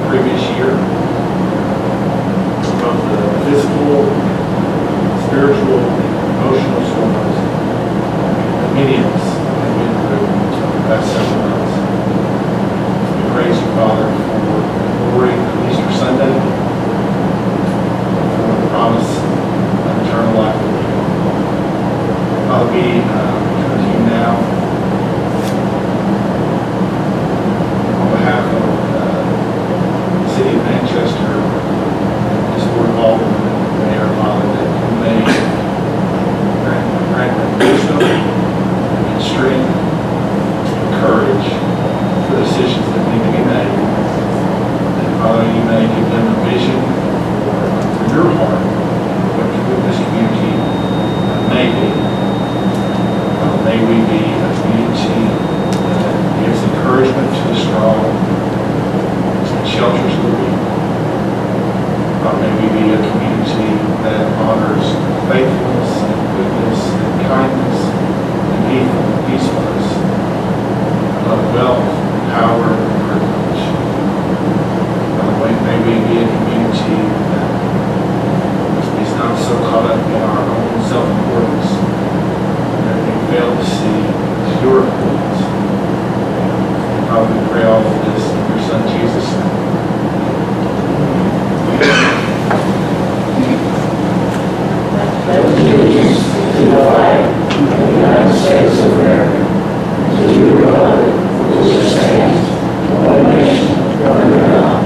previous year. Both the physical, spiritual, emotional storms, mediums have been through the past several months. We praise you, Father, for glory of Easter Sunday, for the promise of eternal life. Father, we come to you now on behalf of the city of Manchester, this board of Aldermen, Mayor, Father, that you may grant them wisdom and strength and courage for the decisions that need to be made. And Father, you may give them a vision for your heart, what this community may be. May we be a community that gives encouragement to the strong and shelters the weak. May we be a community that honors faithfulness and goodness and kindness and peacefulness above wealth, power, and privilege. May we be a community that is not so caught up in our own self-importance that we fail to see your importance. Father, we pray all of this in your Son Jesus' name. Allegiance to the flag of the United States of America, to the republic which stands one nation under God,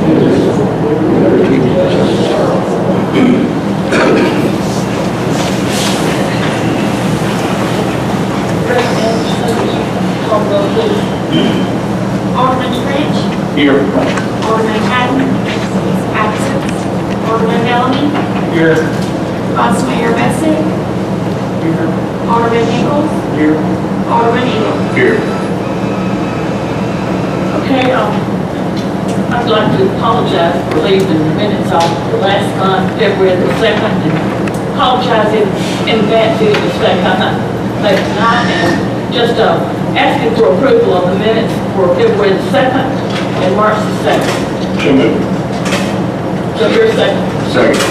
indivisible, with liberty and justice for all. Alderman French. Here. Alderman Hatton. Absent. Alderman Bellamy. Here. Vice Mayor Messick. Here. Alderman Nichols. Here. Alderman Eagle. Here. Okay, I'd like to apologize for leaving the minutes off the last month, February the 2nd, and apologize in advance for the mistake I made tonight, and just asking for approval of the minutes for February the 2nd and March the 2nd. So moved. So you're second. Second.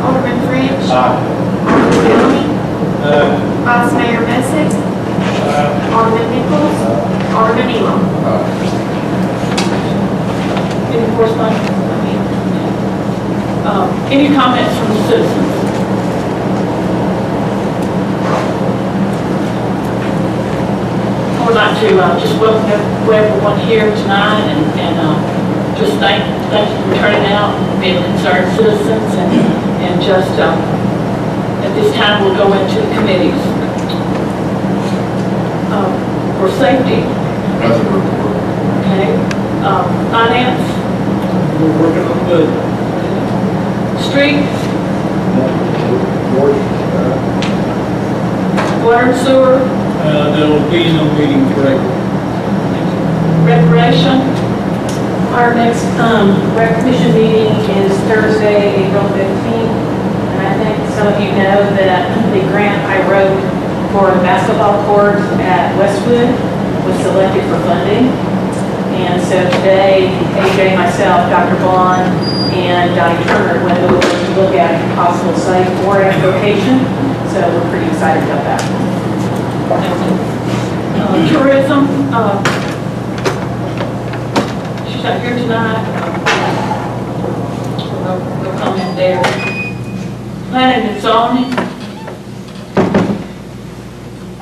Alderman French. Aye. Alderman Bellamy. Aye. Vice Mayor Messick. Alderman Nichols. Alderman Eagle. Any correspondence? Any comments from the citizens? I would like to just welcome everyone here tonight and just thank you for turning out, being concerned citizens, and just at this time we'll go into the committees. For safety, Nothing to report. okay, finance, We're working on good. streets, water and sewer, There will be no meeting for April. recreation, Our next rec commission meeting is Thursday, April 15th. And I think some of you know that the grant I wrote for the basketball court at Westwood was selected for funding. And so today, AJ, myself, Dr. Vaughn, and Donnie Turner went over to look at a possible site for a location. So we're pretty excited about that. tourism, she's not here tonight. No comment there. Planning and zoning,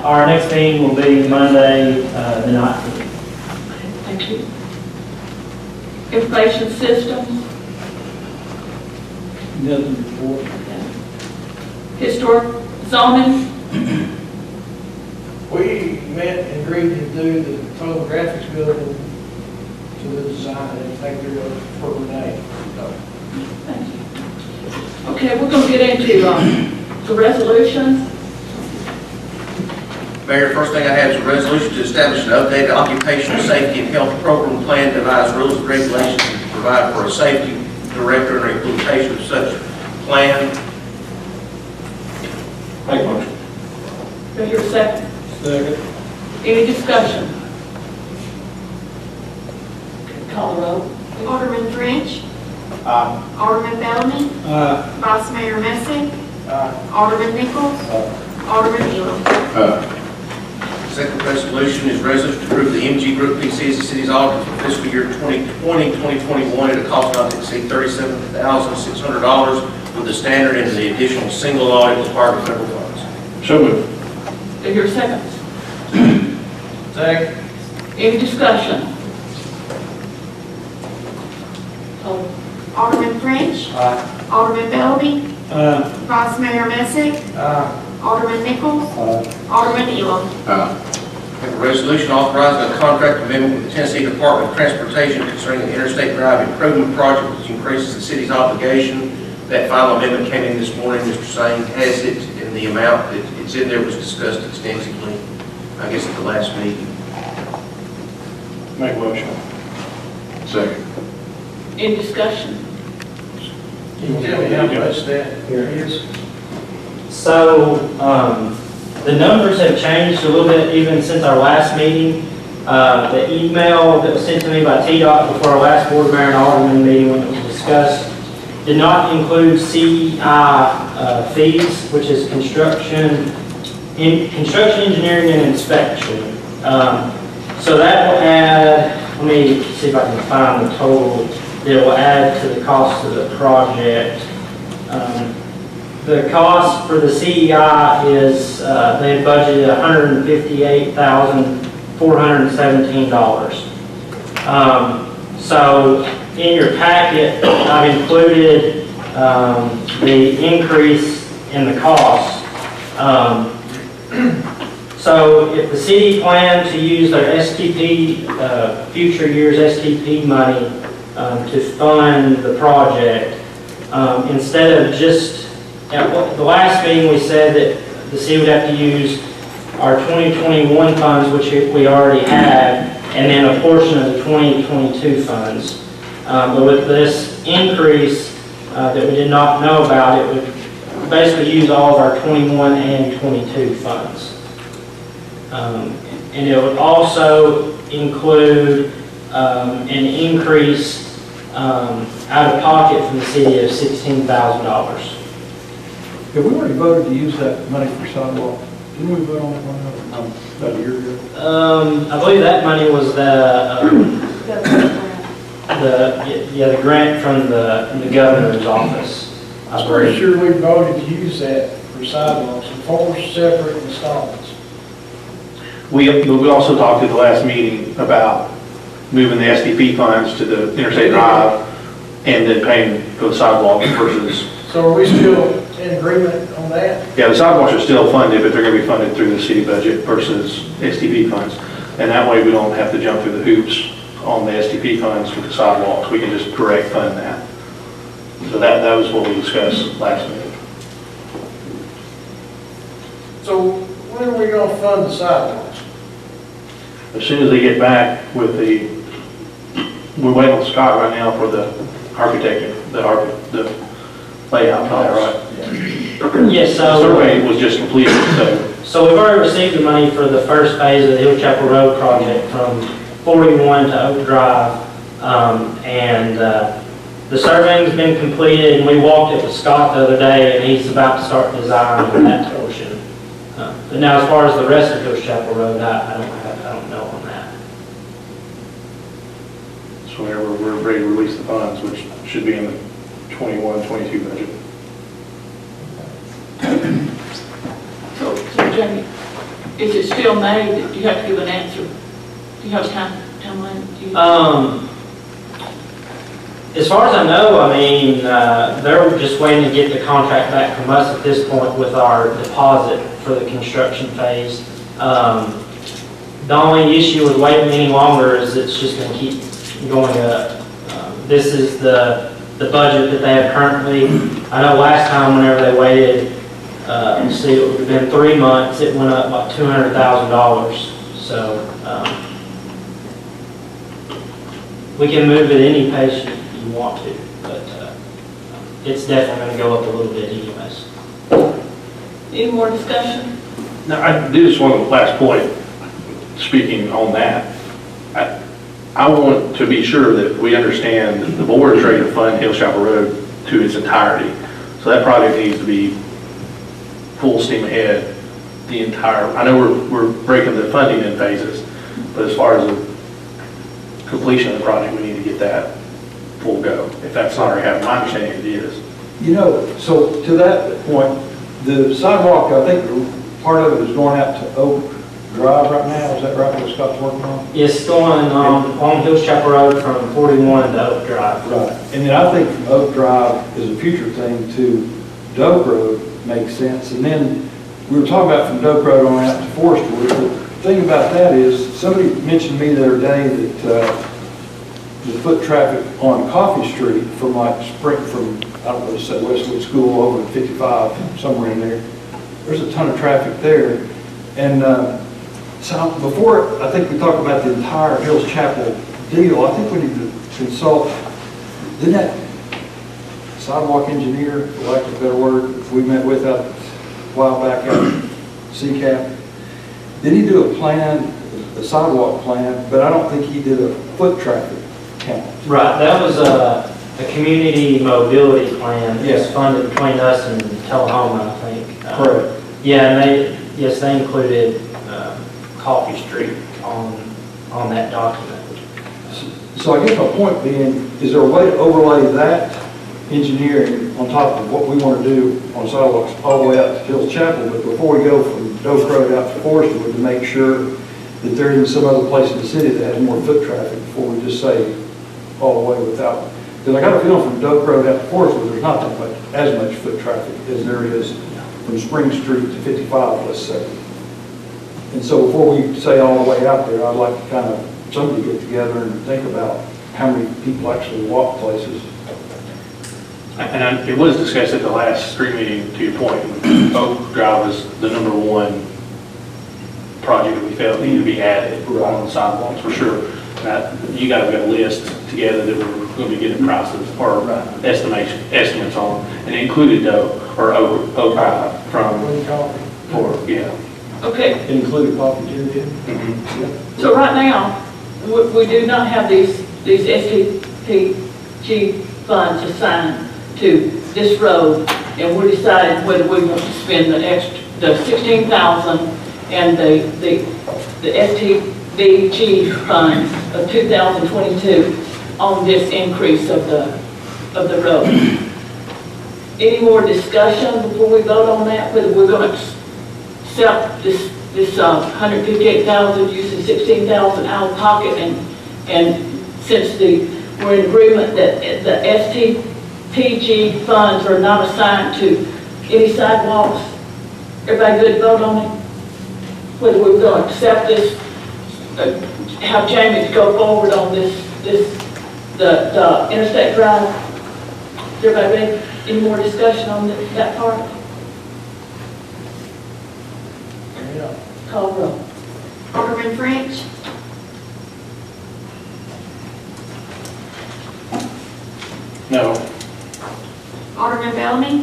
Our next meeting will be Monday, the 19th. thank you. Information systems, Nothing to report. historic zoning, We met and agreed to do the total graphics building to the design and take it up for Renee. thank you. Okay, we're going to get into the resolutions. Mayor, first thing I have is a resolution to establish an updated occupational safety and health program plan, devise rules and regulations, and provide for a safety director and implementation of such plan. Make a motion. Do I hear a second? Second. Any discussion? Call the roll. Alderman French. Aye. Alderman Bellamy. Aye. Vice Mayor Messick. Aye. Alderman Nichols. Alderman Elam. Second resolution is resolution to approve the MG Group PC as the city's auditor for fiscal year 2020-2021 at a cost not to exceed $37,600 with the standard and the additional single audit required of federal funds. So moved. Do I hear a second? Second. Any discussion? Oh, Alderman French. Aye. Alderman Bellamy. Aye. Vice Mayor Messick. Aye. Alderman Nichols. Alderman Elam. Have a resolution authorizing a contract amendment with the Tennessee Department of Transportation concerning the Interstate Drive Improvement Project, which increases the city's obligation. That final amendment came in this morning. Mr. Singh has it, and the amount that it's in there was discussed extensively, I guess, at the last meeting. Make motion. Second. any discussion? Can you tell me how much that is? So, the numbers have changed a little bit even since our last meeting. The email that was sent to me by TDOT before our last board mayor and alderman meeting when it was discussed did not include CEI fees, which is construction engineering and inspection. So that will add, let me see if I can find the total that will add to the cost of the project. The cost for the CEI is, they budgeted $158,417. So in your packet, I've included the increase in the cost. So if the city planned to use their STP, future years STP money to fund the project, instead of just, at the last meeting we said that the city would have to use our 2021 funds, which we already have, and then a portion of the 2022 funds. But with this increase that we did not know about, it would basically use all of our 21 and 22 funds. And it would also include an increase out of pocket from the city of $16,000. Have we already voted to use that money for sidewalk? Didn't we vote on that one about a year ago? I believe that money was the grant from the governor's office. I'm pretty sure we voted to use that for sidewalks in 4 separate installments. We also talked at the last meeting about moving the SDP funds to the Interstate Drive and then paying for the sidewalks versus. So are we still in agreement on that? Yeah, the sidewalks are still funded, but they're going to be funded through the city budget versus SDP funds. And that way we don't have to jump through the hoops on the SDP funds for the sidewalks. We can just direct fund that. So that was what we discussed last meeting. So when are we going to fund the sidewalks? As soon as they get back with we're waiting on Scott right now for the architect, the layout, right? Yes, The so. survey was just completed, So we've already received the money for the first phase of the Hill Chapel Road project from 41 to Oak Drive. The surveying's been completed, and we walked it with Scott the other day, and he's about to start design on that portion. But now, as far as the rest of Hill Chapel Road, I don't know on that. so whenever we're ready to release the funds, which should be in the 21-22 budget. So Jamie, is it still May that you have to give an answer? Do you have timeline? As far as I know, I mean, they're just waiting to get the contract back from us at this point with our deposit for the construction phase. The only issue with waiting any longer is it's just going to keep going up. This is the budget that they have currently. I know last time whenever they waited, see, it would have been 3 months, it went up about $200,000. So we can move at any pace you want to, but it's definitely going to go up a little bit anyways. Any more discussion? Now, I do just want to last point, speaking on that. I want to be sure that we understand that the board is ready to fund Hills Chapel Road to its entirety. So that project needs to be full steam ahead the entire, I know we're breaking the funding in phases, but as far as the completion of the project, we need to get that full go. If that's not already happened, my understanding it is. You know, so to that point, the sidewalk, I think part of it is going out to Oak Drive right now. Is that right, what Scott's working on? It's going on Hills Chapel Road from 41 to Oak Drive. Right. And then I think from Oak Drive is a future thing to Doak Road makes sense. And then we were talking about from Doak Road on out to Forestwood. The thing about that is, somebody mentioned to me the other day that the foot traffic on Coffee Street from like Spring, from, I don't know, say Westwood School over to 55, somewhere in there, there's a ton of traffic there. And so before, I think we talked about the entire Hills Chapel deal, I think we need to consult, didn't that sidewalk engineer, for lack of a better word, we met with out a while back out at CCAP, did he do a plan, a sidewalk plan, but I don't think he did a foot traffic count. Right, that was a community mobility plan. It was Yes. funded between us and Tullahoma, I think. Correct. Yeah, and they included Coffee Street on that document. So I guess my point being, is there a way to overlay that engineering on top of what we want to do on sidewalks all the way out to Hills Chapel, but before we go from Doak Road out to Forestwood, to make sure that there isn't some other place in the city that has more foot traffic before we just say all the way without. Because I got a feeling from Doak Road out to Forestwood, there's not that much, as much foot traffic as there is from Spring Street to 55, let's say. And so before we say all the way out there, I'd like to kind of, somebody get together and think about how many people actually walk places. And it was discussed at the last street meeting, to your point, Oak Drive is the #1 project that we felt needed to be added on the sidewalks, for sure. You guys got a list together that we're going to be getting prices or estimates on, and it included Oak Drive from, yeah. Okay, It included coffee too, did it? Mhm. so right now, we do not have these STPG funds assigned to this road, and we're deciding whether we want to spend the 16,000 and the STBG funds of 2022 on this increase of the road. Any more discussion before we vote on that, whether we're going to accept this 158,000 using 16,000 out of pocket, and since we're in agreement that the STPG funds are not assigned to any sidewalks, everybody good to vote on it? Whether we're going to accept this, have Jamie to go forward on the interstate drive. Is everybody ready? Any more discussion on that part? Call roll. Alderman French. No. Alderman Bellamy.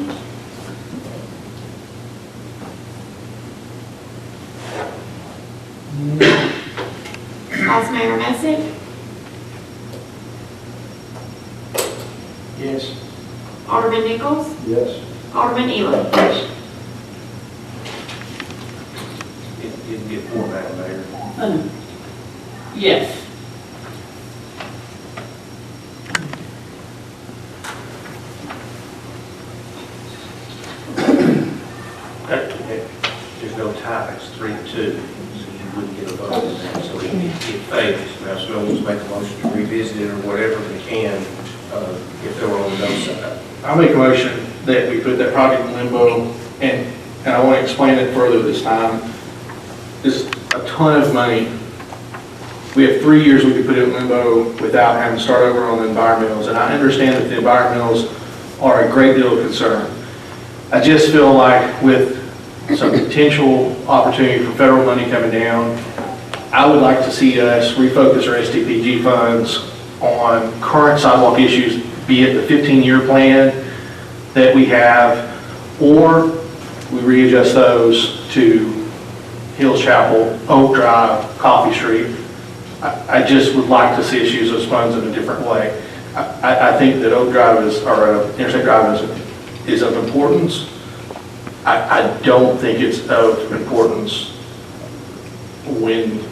Vice Mayor Messick. Yes. Alderman Nichols. Yes. Alderman Elam. Didn't get more, Madam Mayor. Yes. There's no tie, it's 3-2, so you wouldn't get a vote on that, so it fails. Now, if someone wants to make a motion to revisit it or whatever, they can, if they were on the no side. I'll make a motion that we put that project in limbo, and I want to explain it further this time. This is a ton of money. We have 3 years we could put it in limbo without having to start over on the environmentals, and I understand that the environmentals are a great deal of concern. I just feel like with some potential opportunity for federal money coming down, I would like to see us refocus our STPG funds on current sidewalk issues, be it the 15-year plan that we have, or we readjust those to Hills Chapel, Oak Drive, Coffee Street, I just would like to see us use those funds in a different way. I think that Oak Drive Interstate Drive is of importance. I don't think it's of importance when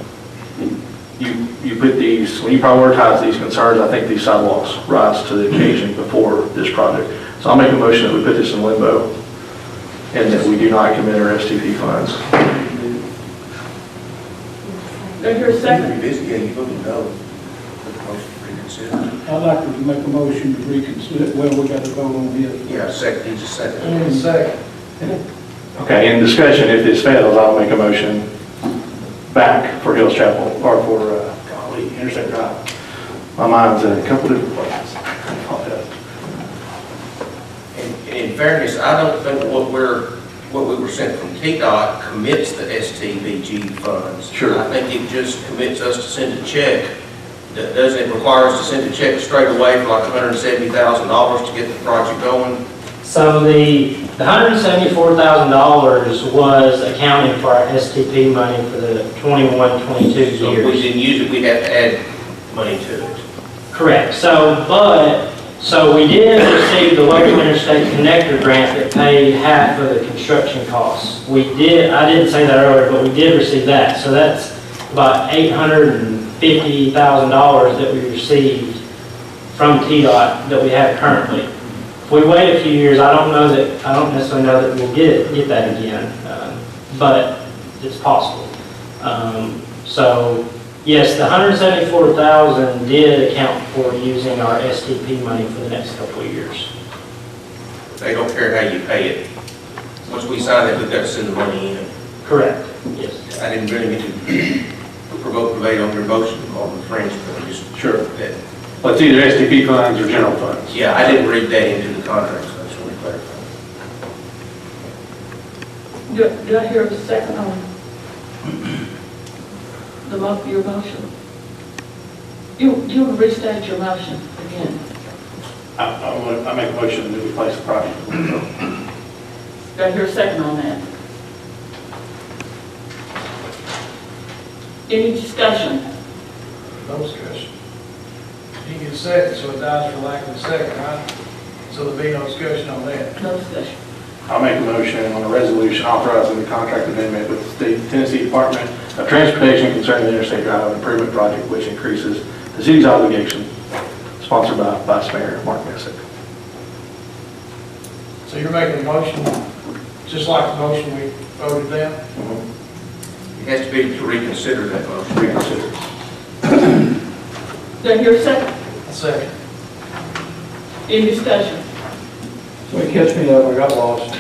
you put these, when you prioritize these concerns. I think these sidewalks rise to the occasion before this project. So I'll make a motion that we put this in limbo and that we do not commit our STP funds. Do I hear a second? Yeah, you voted no. Put the motion to reconsider. I'd like to make a motion to reconsider, well, we got to vote on this. Yeah, second, needs a second. And second. Okay, in discussion, if this fails, I'll make a motion back for Hills Chapel, or for, Interstate Drive. My mind's in a couple different places. I apologize. And in fairness, I don't think what we were sent from KDOT commits the STBG funds. Sure. I think it just commits us to send a check. Doesn't it require us to send a check straight away for like $170,000 to get the project going? So the $174,000 was accounting for our STP money for the 21-22 years. So if we didn't use it, we'd have to add money to it. Correct. So we did receive the local interstate connector grant that paid half of the construction costs. I didn't say that earlier, but we did receive that. So that's about $850,000 that we received from TDOT that we have currently. If we wait a few years, I don't necessarily know that we'll get that again, but it's possible. So yes, the $174,000 did account for using our STP money for the next couple of years. They don't care how you pay it. Once we sign it, we've got to send the money in. Correct. Yes. I didn't really get to provoke debate on your motion on the French, but I just. Sure. That, Well, it's either STP funds or general funds. yeah, I didn't read that into the contract, so I just want to clarify. Do I hear a second on your motion? You want to restate your motion again? I make a motion to replace the project. Do I hear a second on that? Any discussion? No discussion. You get a second, so it dies for lack of a second, right? So there'll be no discussion on that. No discussion. I'll make a motion on a resolution authorizing the contract amendment with the State Tennessee Department of Transportation concerning the Interstate Drive Improvement Project, which increases the city's obligation, sponsored by Vice Mayor Mark Messick. So you're making a motion, just like the motion we voted down? It has to be to reconsider that motion. Reconsider. Do I hear a second? A second. Any discussion? Somebody catch me up, I got lost.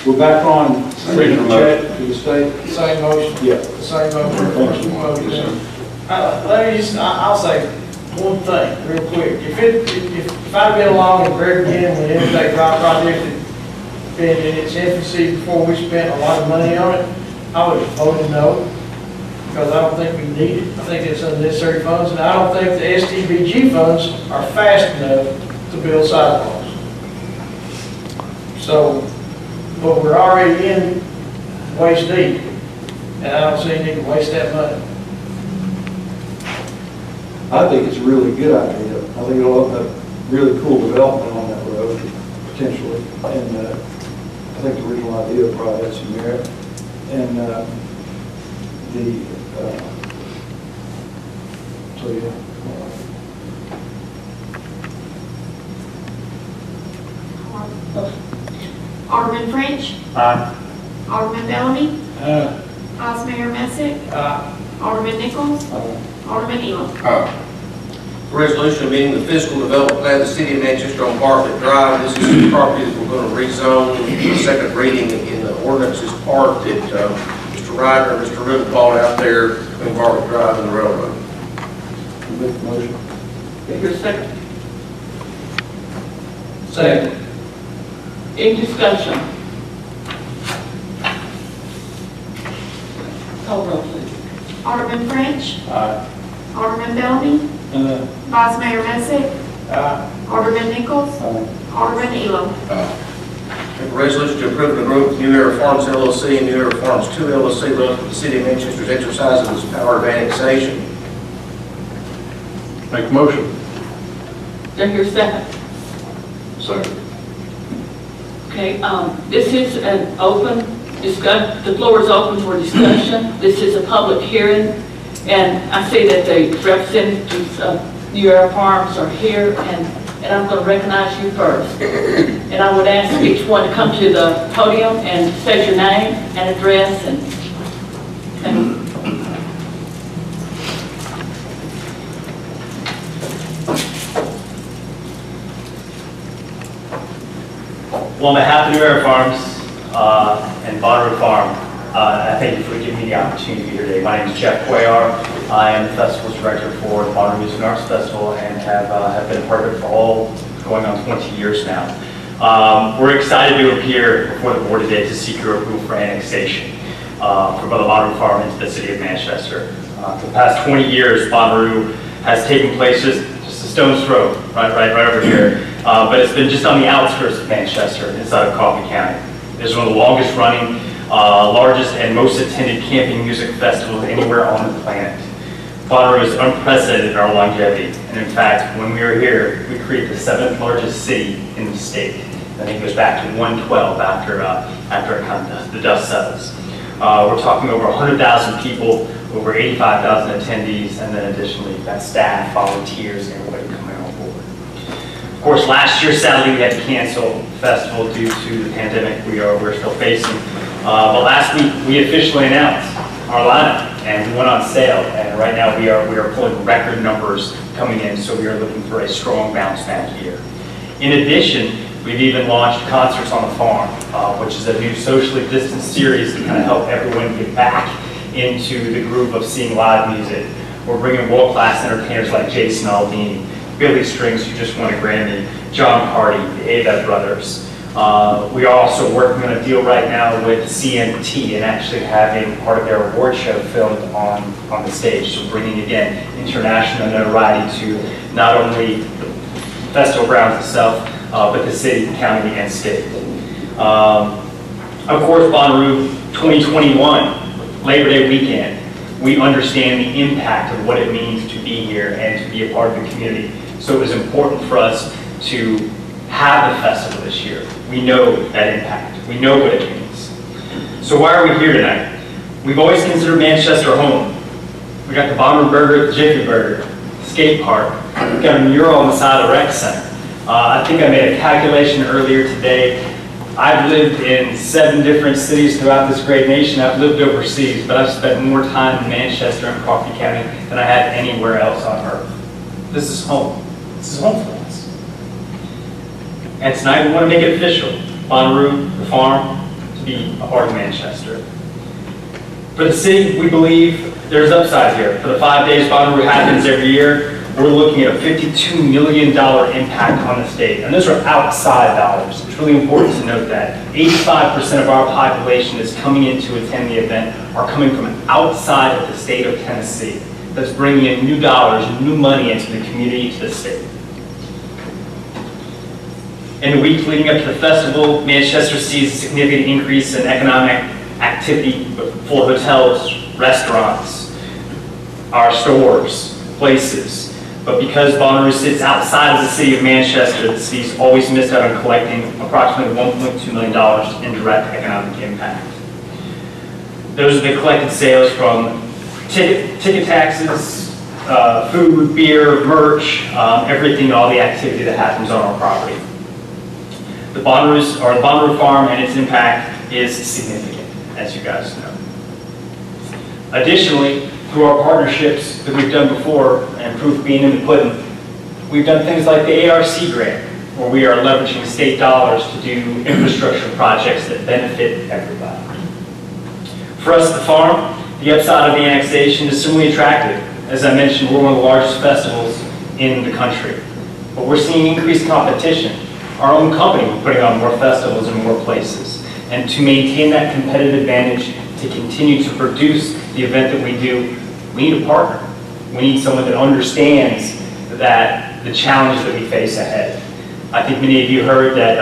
We're back on Original check to the state? Same motion? Yeah. The same motion? Thank you. Let me just, I'll say one thing real quick. If I'd been along at the very beginning when the Interstate Drive project had been in its infancy before we spent a lot of money on it, I would have voted no, because I don't think we need it. I think it's unnecessary funds, and I don't think the STBG funds are fast enough to build sidewalks. So, but we're already in waist deep, and I don't see any need to waste that money. I think it's a really good idea. I think it'll open up really cool development on that road, potentially. And I think the original idea probably had some merit. And so yeah. Alderman French. Aye. Alderman Bellamy. Uh, Vice Mayor Messick. Uh, Alderman Nichols. Alderman Elam. Resolution amending the physical development plan of the city of Manchester on Bartlett Drive. This is the property that we're going to rezone. The second reading in the ordinance is part that Mr. Ryder and Mr. Riddle bought out there between Bartlett Drive and the railroad. Make the motion. Do I hear a second? second. Any discussion? Call roll, please. Alderman French. Aye. Alderman Bellamy. Vice Mayor Messick. Alderman Nichols. Alderman Elam. Have a resolution to approve the agreement with New Era Farms LLC and New Era Farms 2 LLC relative to the City of Manchester's exercise of its power of annexation. Make a motion. Do I hear a second? Second. Okay, this is an open the floor is open for discussion. This is a public hearing, and I see that the representatives of New Era Farms are here, and I'm going to recognize you first. And I would ask each one to come to the podium and state your name and address and well, on behalf of New Era Farms and Bonnaroo Farm, I thank you for giving me the opportunity to be here today. My name is Jeff Cuellar. I am the festival's director for the Bonnaroo Music and Arts Festival and have been a part of it for going on 20 years now. We're excited to appear before the board today to seek your approval for annexation from the Bonnaroo Farm into the City of Manchester. For the past 20 years, Bonnaroo has taken place just a stone's throw, right over here. But it's been just on the outskirts of Manchester, inside of Coffee County. It's one of the longest running, largest and most attended camping music festivals anywhere on the planet. Bonnaroo is unprecedented in our longevity. And in fact, when we were here, we created the 7th largest city in the state. I think it goes back to 112 after the dust settles. We're talking over 100,000 people, over 85,000 attendees, and then additionally, you've got staff, volunteers, everybody coming on board. Of course, last year, sadly, we had to cancel the festival due to the pandemic we're still facing. But last week, we officially announced our lineup, and we went on sale. And right now, we are pulling record numbers coming in, so we are looking for a strong bounce back year. In addition, we've even launched Concerts on the Farm, which is a new socially distanced series to kind of help everyone get back into the groove of seeing live music. We're bringing world-class entertainers like Jason Aldermen, Billy Strings, who just won a Grammy, John Hardy, the Avett Brothers. We are also working on a deal right now with CMT and actually having part of their award show filmed on the stage. So bringing, again, international notoriety to not only the festival grounds itself, but the city, county, and state. Of course, Bonnaroo 2021, Labor Day weekend, we understand the impact of what it means to be here and to be a part of the community. So it was important for us to have the festival this year. We know that impact. We know what it means. So why are we here tonight? We've always considered Manchester home. We got the Bomber Burger at the Jiffy Burger, skate park. We've got a mural on the side of the rec center. I think I made a calculation earlier today. I've lived in 7 different cities throughout this great nation. I've lived overseas, but I've spent more time in Manchester and Coffee County than I have anywhere else on earth. This is home. This is home for us. And tonight we want to make it official. Bonnaroo, the farm, to be a part of Manchester. For the city, we believe there's upside here. For the 5 days Bonnaroo happens every year, we're looking at a $52 million impact on the state. And those are outside dollars. It's really important to note that 85% of our population that's coming in to attend the event are coming from outside of the state of Tennessee. That's bringing in new dollars, new money into the community, to the state. In the week leading up to the festival, Manchester sees a significant increase in economic activity for hotels, restaurants, our stores, places. But because Bonnaroo sits outside of the city of Manchester, the city's always missed out on collecting approximately $1.2 million in direct economic impact. Those are the collected sales from ticket taxes, food, beer, merch, everything, all the activity that happens on our property. The Bonnaroo Farm and its impact is significant, as you guys know. Additionally, through our partnerships that we've done before, and proof being in the pudding, we've done things like the ARC grant, where we are leveraging state dollars to do infrastructure projects that benefit everybody. For us, the farm, the upside of the annexation is similarly attractive. As I mentioned, we're one of the largest festivals in the country, but we're seeing increased competition. Our own company, we're putting on more festivals in more places. And to maintain that competitive advantage, to continue to produce the event that we do, we need a partner. We need someone that understands that the challenge that we face ahead. I think many of you heard that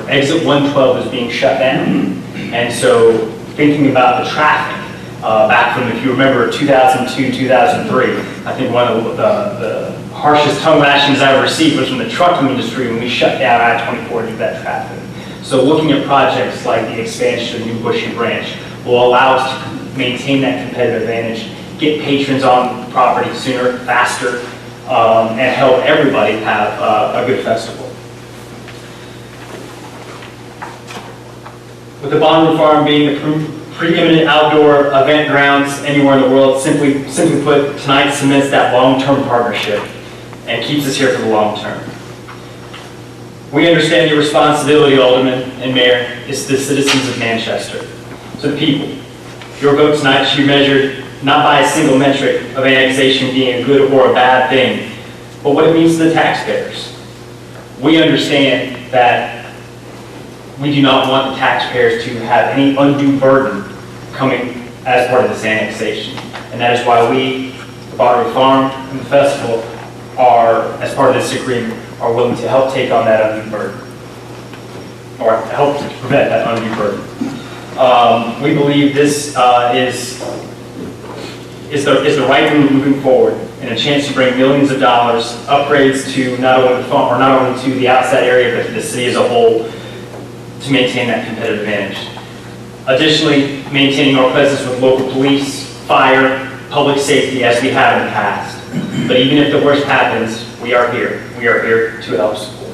exit 112 is being shut down. And so thinking about the traffic, back from, if you remember, 2002, 2003, I think one of the harshest tongue lashings I ever received was from the trucking industry when we shut down I-24 due to that traffic. So looking at projects like the expansion of New Bush and Branch will allow us to maintain that competitive advantage, get patrons on property sooner, faster, and help everybody have a good festival. With the Bonneville Farm being the preeminent outdoor event grounds anywhere in the world, simply put, tonight cements that long-term partnership and keeps us here for the long term. We understand your responsibility, Alderman and Mayor, is to the citizens of Manchester, to the people. Your vote tonight should be measured not by a single metric of annexation being a good or a bad thing, but what it means to the taxpayers. We understand that we do not want the taxpayers to have any undue burden coming as part of this annexation. And that is why we, the Bonneville Farm and the festival, are, as part of this agreement, are willing to help take on that undue burden, or help to prevent that undue burden. We believe this is the right move moving forward, and a chance to bring millions of dollars, upgrades to not only the farm, or not only to the outside area, but to the city as a whole, to maintain that competitive advantage. Additionally, maintaining our presence with local police, fire, public safety as we have in the past. But even if the worst happens, we are here. We are here to help support.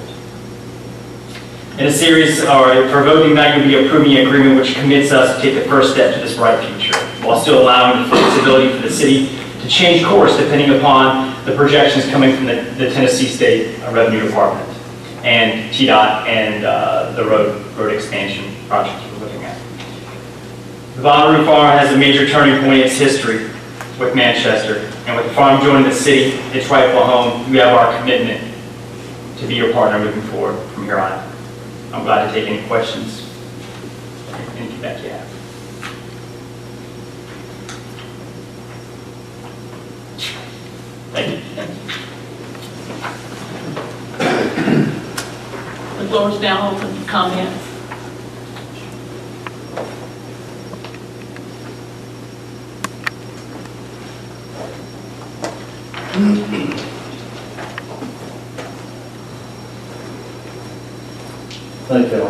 In a series, for voting tonight, you'll be approving an agreement which commits us to take the first step to this bright future, while still allowing the flexibility for the city to change course depending upon the projections coming from the Tennessee State Revenue Department and TDOT and the road expansion project we're looking at. The Bonneville Farm has a major turning point in its history with Manchester, and with the farm joining the city, its rightful home, you have our commitment to be your partner moving forward from here on. I'm glad to take any questions, any feedback you have. Thank you. The floor is now open for comments. Thank you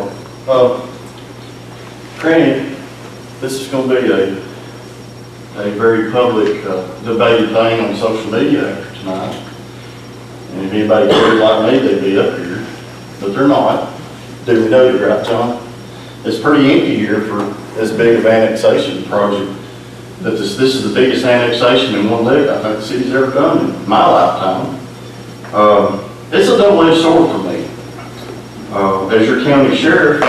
all. Granted, this is going to be a very public debated thing on social media after tonight. And if anybody cared like me, they'd be up here. But they're not. Duly noted, right, John? It's pretty empty here for this big of annexation project. That this is the biggest annexation in one day I think the city's ever done in my lifetime. It's a double-edged sword for me. As your county sheriff,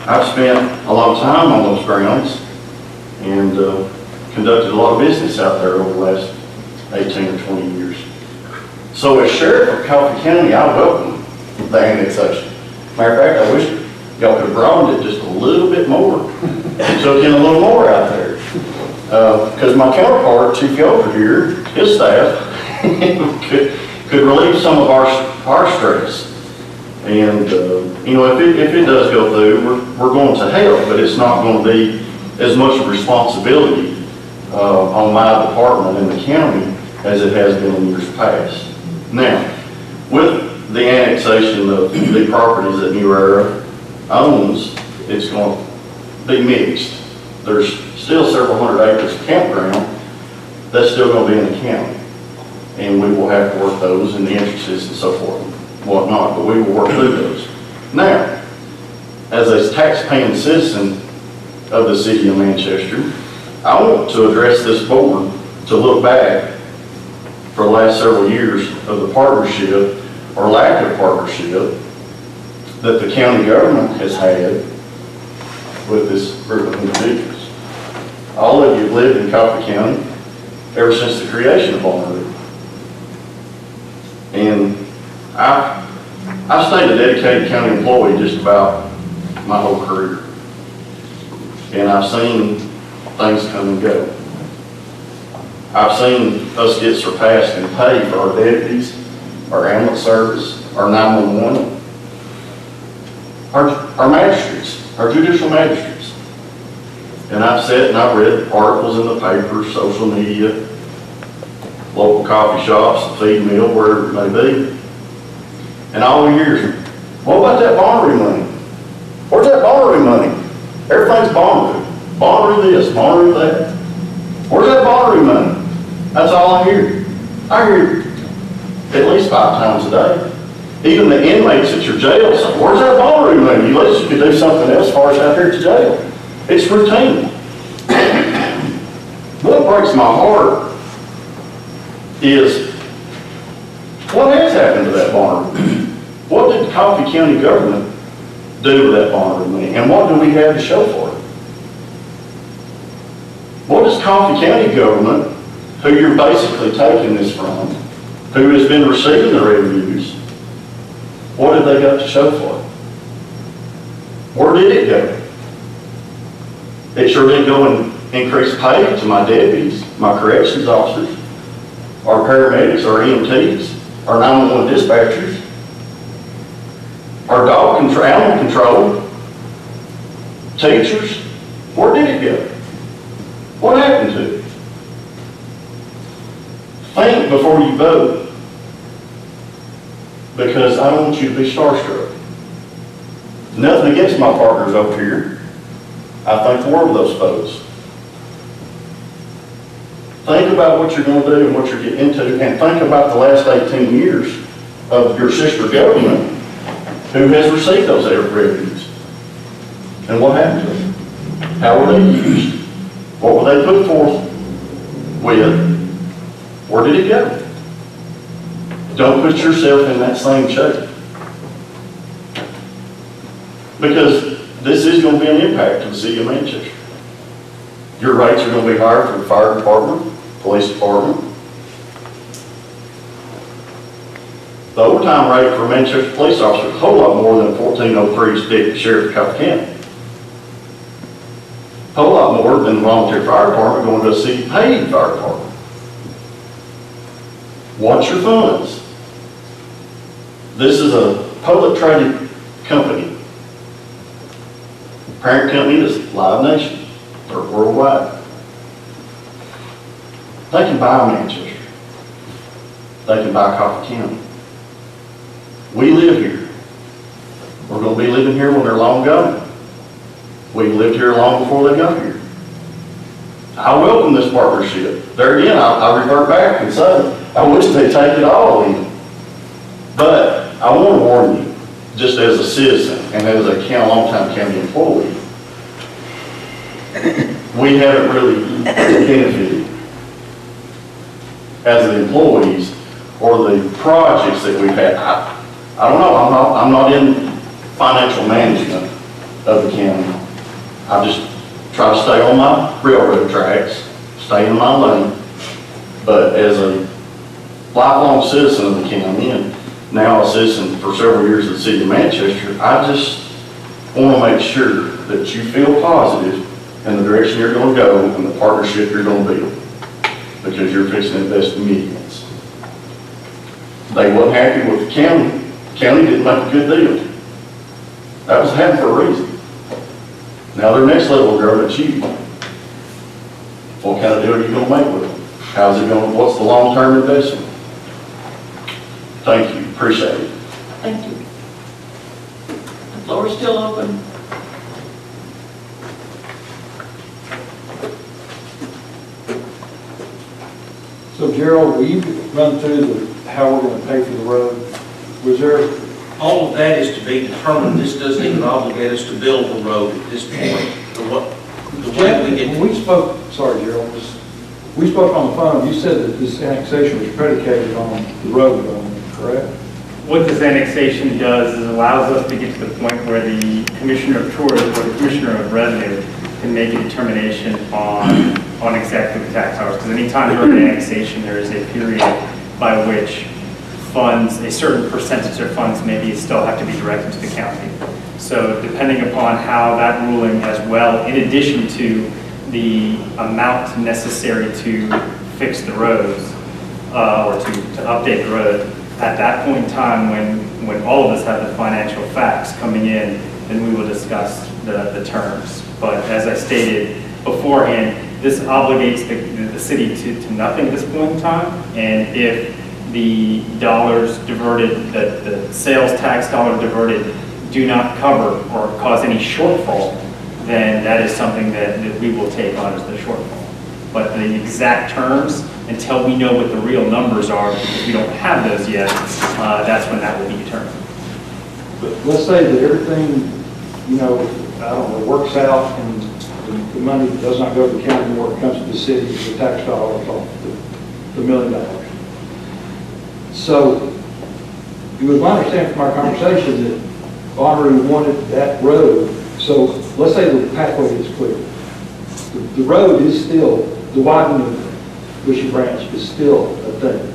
I've spent a lot of time on those grounds and conducted a lot of business out there over the last 18 or 20 years. So as sheriff of Coffee County, I welcome the annexation. Matter of fact, I wish y'all could have broadened it just a little bit more, took in a little more out there. Because my counterpart, Chief Yoder here, his staff, could relieve some of our stress. And, you know, if it does go through, we're going to help, but it's not going to be as much of a responsibility on my department in the county as it has been in years past. Now, with the annexation of the properties that New Era owns, it's going to be mixed. There's still several hundred acres of campground that's still going to be in the county. And we will have to work those and the entrances and so forth and whatnot, but we will work through those. Now, as a tax-paying citizen of the city of Manchester, I want to address this board to look back for the last several years of the partnership or lack of partnership that the county government has had with this group of individuals. All of you have lived in Coffee County ever since the creation of Bonneville. And I've stayed a dedicated county employee just about my whole career. And I've seen things come and go. I've seen us get surpassed in pay for our deputies, our ambulance service, our 911, our magistrates, our judicial magistrates. And I've sat and I've read articles in the paper, social media, local coffee shops, the feed mill, wherever it may be. And all we hear is, what about that Bonnaroo money? Where's that Bonnaroo money? Everything's Bonnaroo. Bonnaroo this, Bonnaroo that. Where's that Bonnaroo money? That's all I hear. I hear at least 5 times a day. Even the inmates at your jail say, where's that Bonnaroo money? At least you could do something else as far as out here at the jail. It's routine. What breaks my heart is what has happened to that Bonnaroo? What did the Coffee County government do with that Bonnaroo money? And what do we have to show for it? What does Coffee County government, who you're basically taking this from, who has been receiving the revenues, what have they got to show for it? Where did it go? It sure didn't go and increase pay to my deputies, my corrections officers, our paramedics, our EMTs, our 911 dispatchers, our dog control, animal control, teachers. Where did it go? What happened to it? Think before you vote, because I don't want you to be starstruck. Nothing against my partners over here. I think the world of those folks. Think about what you're going to do and what you're getting into, and think about the last 18 years of your sister government who has received those revenues. And what happened to them? How were they used? What were they put forth with? Where did it go? Don't put yourself in that same shape. Because this is going to be an impact to the city of Manchester. Your rates are going to be higher for the fire department, police department. The overtime rate for a Manchester police officer is a whole lot more than $14.03 deputy sheriff of Coffee County. A whole lot more than the volunteer fire department going to a city paid fire department. Watch your funds. This is a public traded company. Parent company is Live Nation, or worldwide. They can buy Manchester. They can buy Coffee County. We live here. We're going to be living here when they're long gone. We lived here long before they got here. I welcome this partnership. There again, I revert back and say, I wish they'd take it all in. But I want to warn you, just as a citizen and as a long-time county employee, we haven't really benefited as the employees or the projects that we've had. I don't know, I'm not in financial management of the county. I just try to stay on my railroad tracks, stay in my lane. But as a lifelong citizen of the county and now a citizen for several years of the city of Manchester, I just want to make sure that you feel positive in the direction you're going to go and the partnership you're going to build, because you're fixing to invest in millions. They wasn't happy with the county. The county didn't make a good deal. That was happening for a reason. Now their next level of government's you. What kind of deal are you going to make with them? How's it going? What's the long-term investment? Thank you. Appreciate it. Thank you. The floor is still open. So Gerald, will you run through how we're going to pay for the road? Was there? All of that is to be determined. This doesn't even obligate us to build the road at this point. The way we get. When we spoke, sorry Gerald, we spoke on the phone, you said that this annexation was predicated on the road going, correct? What this annexation does is allows us to get to the point where the Commissioner of Tourism or the Commissioner of Revenue can make a determination on exactly the tax hours. Because anytime you're in annexation, there is a period by which funds, a certain percentage of funds maybe still have to be directed to the county. So depending upon how that ruling as well, in addition to the amount necessary to fix the roads or to update the road, at that point in time, when all of us have the financial facts coming in, then we will discuss the terms. But as I stated beforehand, this obligates the city to nothing at this point in time. And if the dollars diverted, the sales tax dollars diverted do not cover or cause any shortfall, then that is something that we will take on as the shortfall. But the exact terms, until we know what the real numbers are, because we don't have those yet, that's when that will be determined. But let's say that everything, I don't know, works out and the money does not go to the county anymore, it comes to the city, the tax dollars off the $1 million. So, it was my understanding from our conversation that Bonnaroo wanted that road, so let's say the pathway is clear. The road is still, the widening of Bushy Branch is still a thing.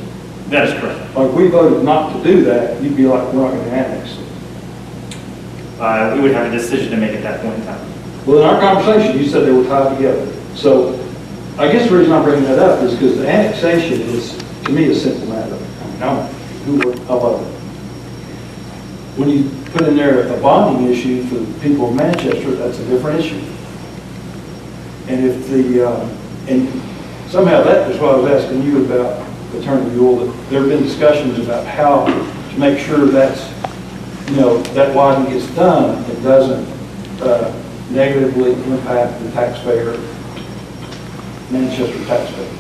That is correct. Like, we voted not to do that, you'd be like, we're not going to annex it. We would have a decision to make at that point in time. Well, in our conversation, you said they were tied together. So, I guess the reason I'm bringing that up is because the annexation is, to me, a simple matter. I love it. When you put in there a bonding issue for the people of Manchester, that's a different issue. And if and somehow that was what I was asking you about, Attorney Buell, that there have been discussions about how to make sure that's, that widening gets done, it doesn't negatively impact the taxpayer, Manchester taxpayers.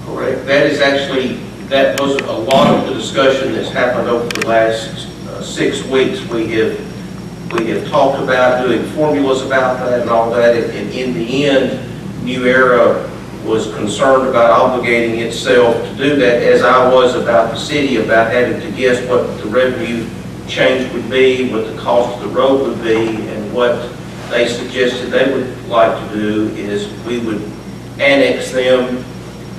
Correct. That was a lot of the discussion that's happened over the last 6 weeks. We have talked about doing formulas about that and all that, and in the end, New Era was concerned about obligating itself to do that, as I was about the city, about having to guess what the revenue change would be, what the cost of the road would be, and what they suggested they would like to do is we would annex them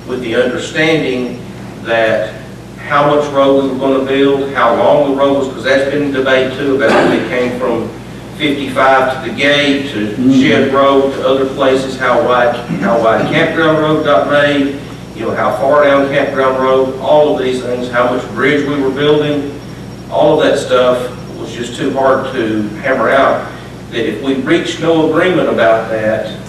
with the understanding that how much road we were going to build, how long the road was, because that's been debate too about when it came from 55 to the gate, to Shed Road, to other places, how wide Campground Road got made, how far down Campground Road, all of these things, how much bridge we were building, all of that stuff was just too hard to hammer out. That if we reached no agreement about that,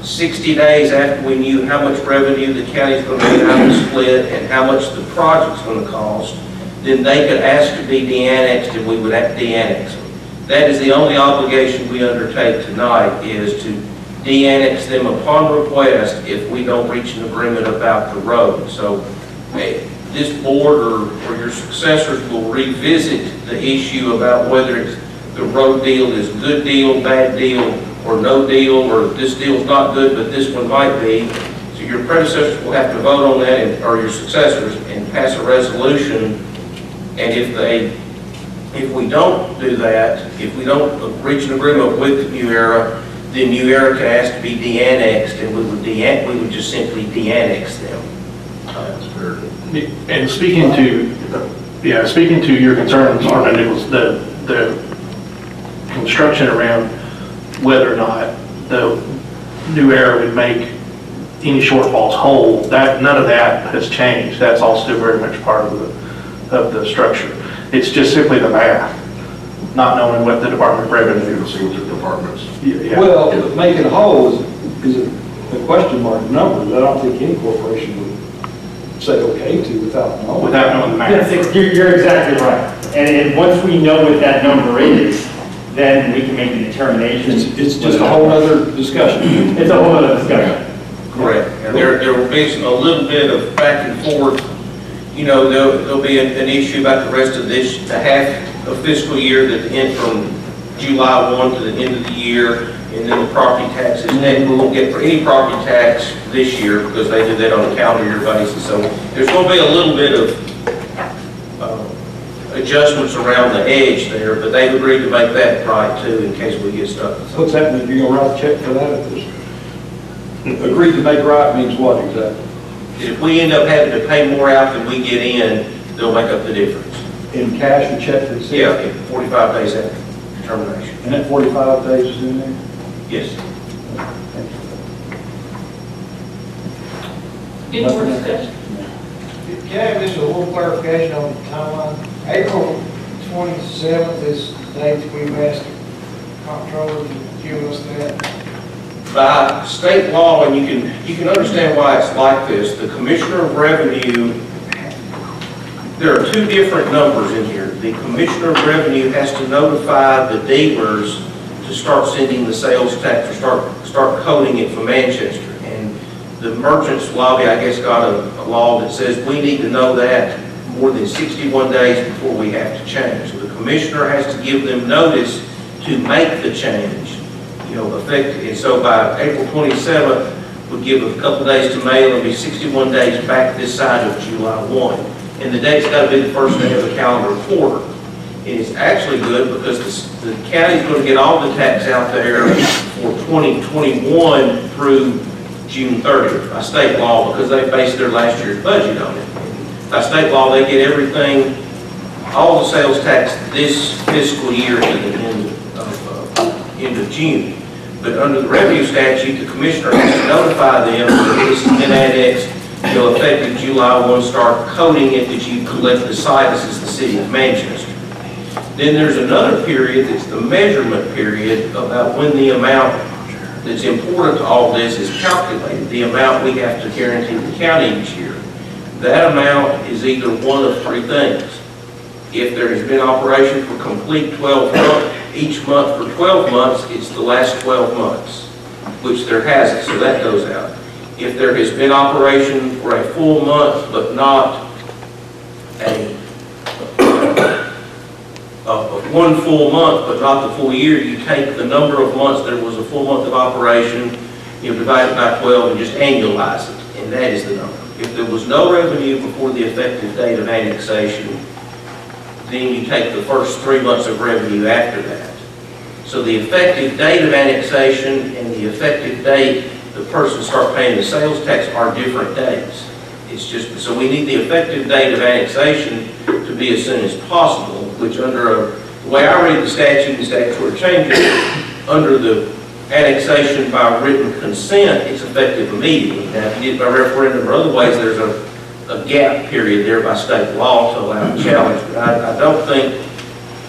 60 days after we knew how much revenue the county's going to get out of the split and how much the project's going to cost, then they could ask to be de-annexed and we would have to de-annex them. That is the only obligation we undertake tonight, is to de-annex them upon request if we don't reach an agreement about the road. So this board or your successors will revisit the issue about whether the road deal is good deal, bad deal, or no deal, or this deal's not good, but this one might be. So your predecessors will have to vote on that, or your successors, and pass a resolution. And if we don't do that, if we don't reach an agreement with New Era, then New Era can ask to be de-annexed, and we would just simply de-annex them. And speaking to your concerns, Alderman Nichols, the construction around whether or not the New Era would make any shortfalls whole, none of that has changed. That's all still very much part of the structure. It's just simply the math, not knowing what the Department of Revenue is. Departments. Yeah. Well, making whole is a question mark number that I don't think any corporation would say okay to without knowing. Without knowing the math. Yes, you're exactly right. And once we know what that number is, then we can make the determination. It's just a whole other discussion. It's a whole other discussion. Correct. And there will be a little bit of back and forth. There'll be an issue about the rest of this, the half of fiscal year that end from July 1 to the end of the year, and then the property taxes. And we won't get for any property tax this year because they do that on a calendar year basis. So there's going to be a little bit of adjustments around the edge there, but they've agreed to make that right too in case we get stuck. What's happening? You're going to write a check for that? Agreed to make right means what exactly? If we end up having to pay more out than we get in, they'll make up the difference. In cash or check for the city? Yeah, 45 days after termination. And that 45 days is in there? Yes. Any more discussion? Yeah, just a little clarification on the timeline. April 27th is the date that we've asked the comptroller to give us that. By state law, and you can understand why it's like this, the Commissioner of Revenue, there are two different numbers in here. The Commissioner of Revenue has to notify the dealers to start sending the sales tax or start coding it for Manchester. And the merchants lobby, I guess, got a law that says we need to know that more than 61 days before we have to change. So the Commissioner has to give them notice to make the change, effective. And so by April 27th, we'll give a couple days to mail and be 61 days back this side of July 1. And the date's got to be the first day of the calendar quarter. And it's actually good because the county's going to get all the tax out there for 2021 through June 30th by state law, because they based their last year's budget on it. And by state law, they get everything, all the sales tax this fiscal year to the end of June. But under the revenue statute, the Commissioner has to notify them that this has been annexed. Effective July 1, start coding it that you collect the situs as the city of Manchester. Then there's another period that's the measurement period about when the amount that's important to all this is calculated, the amount we have to guarantee the county each year. That amount is either one of three things. If there has been operation for complete 12 months, each month for 12 months, it's the last 12 months, which there hasn't, so that goes out. If there has been operation for a full month, but not one full month, but not the full year, you take the number of months there was a full month of operation, divide it by 12 and just annualize it, and that is the number. If there was no revenue before the effective date of annexation, then you take the first 3 months of revenue after that. So the effective date of annexation and the effective date the person start paying the sales tax are different dates. It's just, so we need the effective date of annexation to be as soon as possible, which under the way I read the statute and statutory changes, under the annexation by written consent, it's effective immediately. Now, if you did it by referendum or other ways, there's a gap period there by state law to allow the challenge. But I don't think,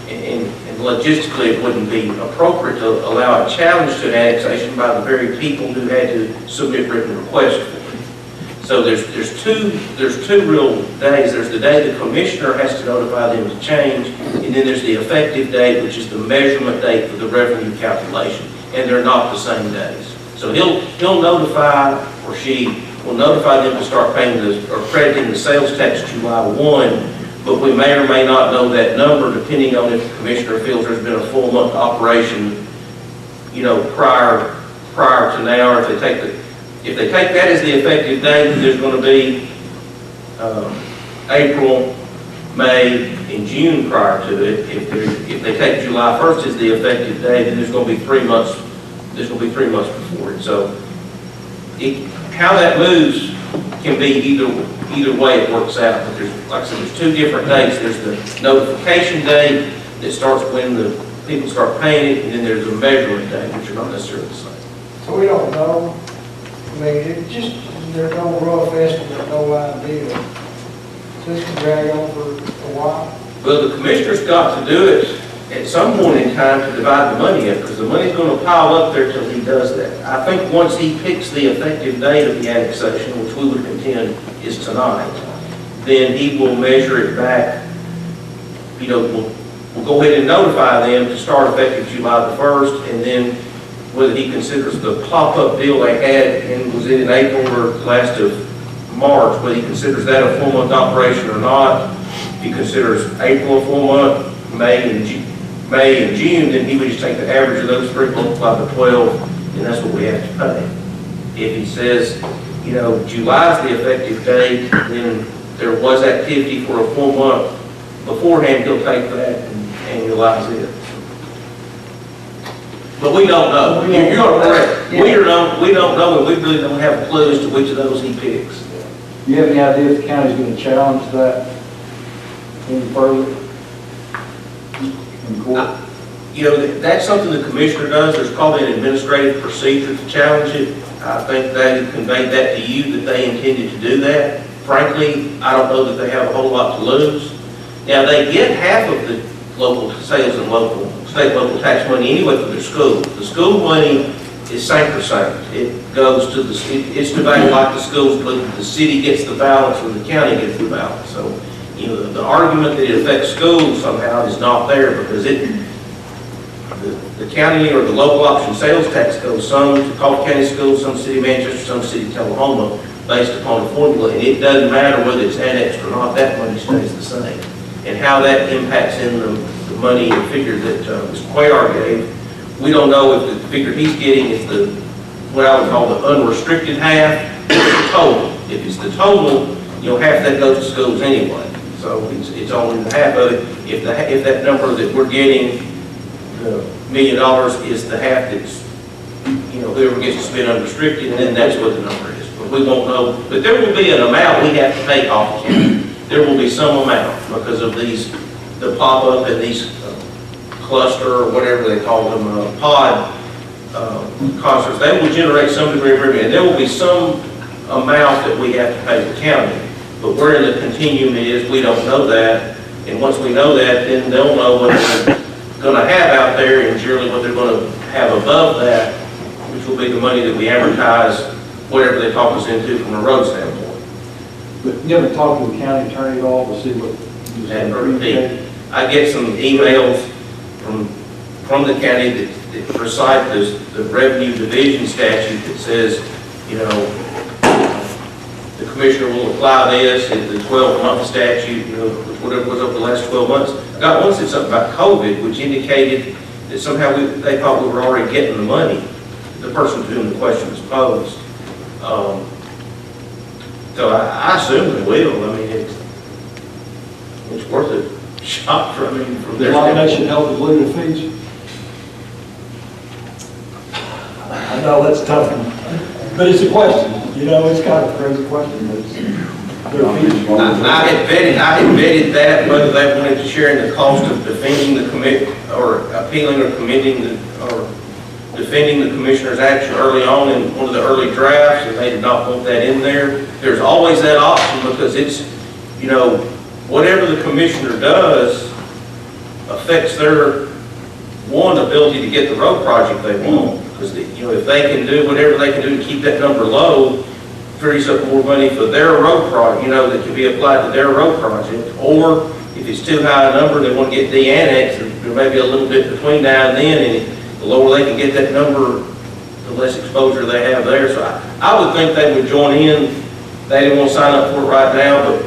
and logistically, it wouldn't be appropriate to allow a challenge to an annexation by the very people who had to submit written requests for it. So there's two real days. There's the day the Commissioner has to notify them to change, and then there's the effective date, which is the measurement date for the revenue calculation, and they're not the same days. So he'll notify, or she will notify them to start paying or crediting the sales tax July 1. But we may or may not know that number depending on if the Commissioner feels there's been a full month operation, prior to now, or if they take that as the effective date, there's going to be April, May, and June prior to it. If they take July 1st as the effective date, then there's going to be 3 months. There's going to be 3 months before it. So how that moves can be either way it works out. But there's, like I said, there's 2 different dates. There's the notification date that starts when the people start paying it, and then there's a measurement date, which are not necessarily the same. So we don't know. I mean, there's no rough estimate, no idea. So this can drag on for a while. Well, the Commissioner's got to do it at some point in time to divide the money up, because the money's going to pile up there till he does that. I think once he picks the effective date of the annexation, which we would contend is tonight, then he will measure it back. We'll go ahead and notify them to start effective July the 1st, and then whether he considers the pop-up deal they had, and was it in April or last of March, whether he considers that a full month operation or not. If he considers April a full month, May and June, then he would just take the average of those 3, multiply by 12, and that's what we have to pay. If he says, July is the effective date, then there was activity for a full month beforehand, he'll take that and annualize it. But we don't know. You're correct. We don't know, and we really don't have a clue as to which of those he picks. Do you have any idea if the county's going to challenge that any further in court? That's something the Commissioner does. There's probably an administrative procedure to challenge it. I think they conveyed that to you, that they intended to do that. frankly, I don't know that they have a whole lot to lose. Now, they get half of the local sales and state local tax money anyway for their school. The school money is sacrosanct. It goes to it's divided like the schools, but the city gets the balance or the county gets the balance. So, the argument that it affects schools somehow is not there because the county or the local option sales tax goes some to Coffee County Schools, some City of Manchester, some City of Tullahoma, based upon a formula, and it doesn't matter whether it's annexed or not, that money stays the same. And how that impacts in the money and figure that Mr. Cuellar gave, we don't know if the figure he's getting is what I would call the unrestricted half, or the total. If it's the total, half that goes to schools anyway. So it's only the half of it. If that number that we're getting, $1 million, is the half that's, whoever gets to spend unrestricted, and then that's what the number is. But we won't know. But there will be an amount we have to pay off the county. There will be some amount because of the pop-up and these cluster, or whatever they call them, pod concerts. They will generate some degree of revenue, and there will be some amount that we have to pay the county. But where in the continuum it is, we don't know that. And once we know that, then they'll know what they're going to have out there, and generally what they're going to have above that, which will be the money that we advertise, whatever they talk us into from a road standpoint. But you haven't talked to the county attorney at all to see what? I get some emails from the county that recite the revenue division statute that says, the commissioner will apply this in the 12-month statute, whatever was over the last 12 months. I got one that said something about COVID, which indicated that somehow they thought we were already getting the money, the person to whom the question was posed. So I assume they will. I mean, it's worth a shot from their standpoint. They should help with legal fees. I know that's a tough one, but it's a question. It's kind of a crazy question. But I had vetted that, whether they wanted to share in the cost of defending the or appealing or defending the commissioner's action early on in one of the early drafts, and they did not want that in there. There's always that option because it's, whatever the commissioner does affects their ability to get the road project they want. Because if they can do whatever they can do to keep that number low, frees up more money for their road project, that can be applied to their road project. Or if it's too high a number, they want to get de-annexed, there may be a little bit between now and then, and the lower they can get that number, the less exposure they have there. So I would think they would join in. They didn't want to sign up for it right now, but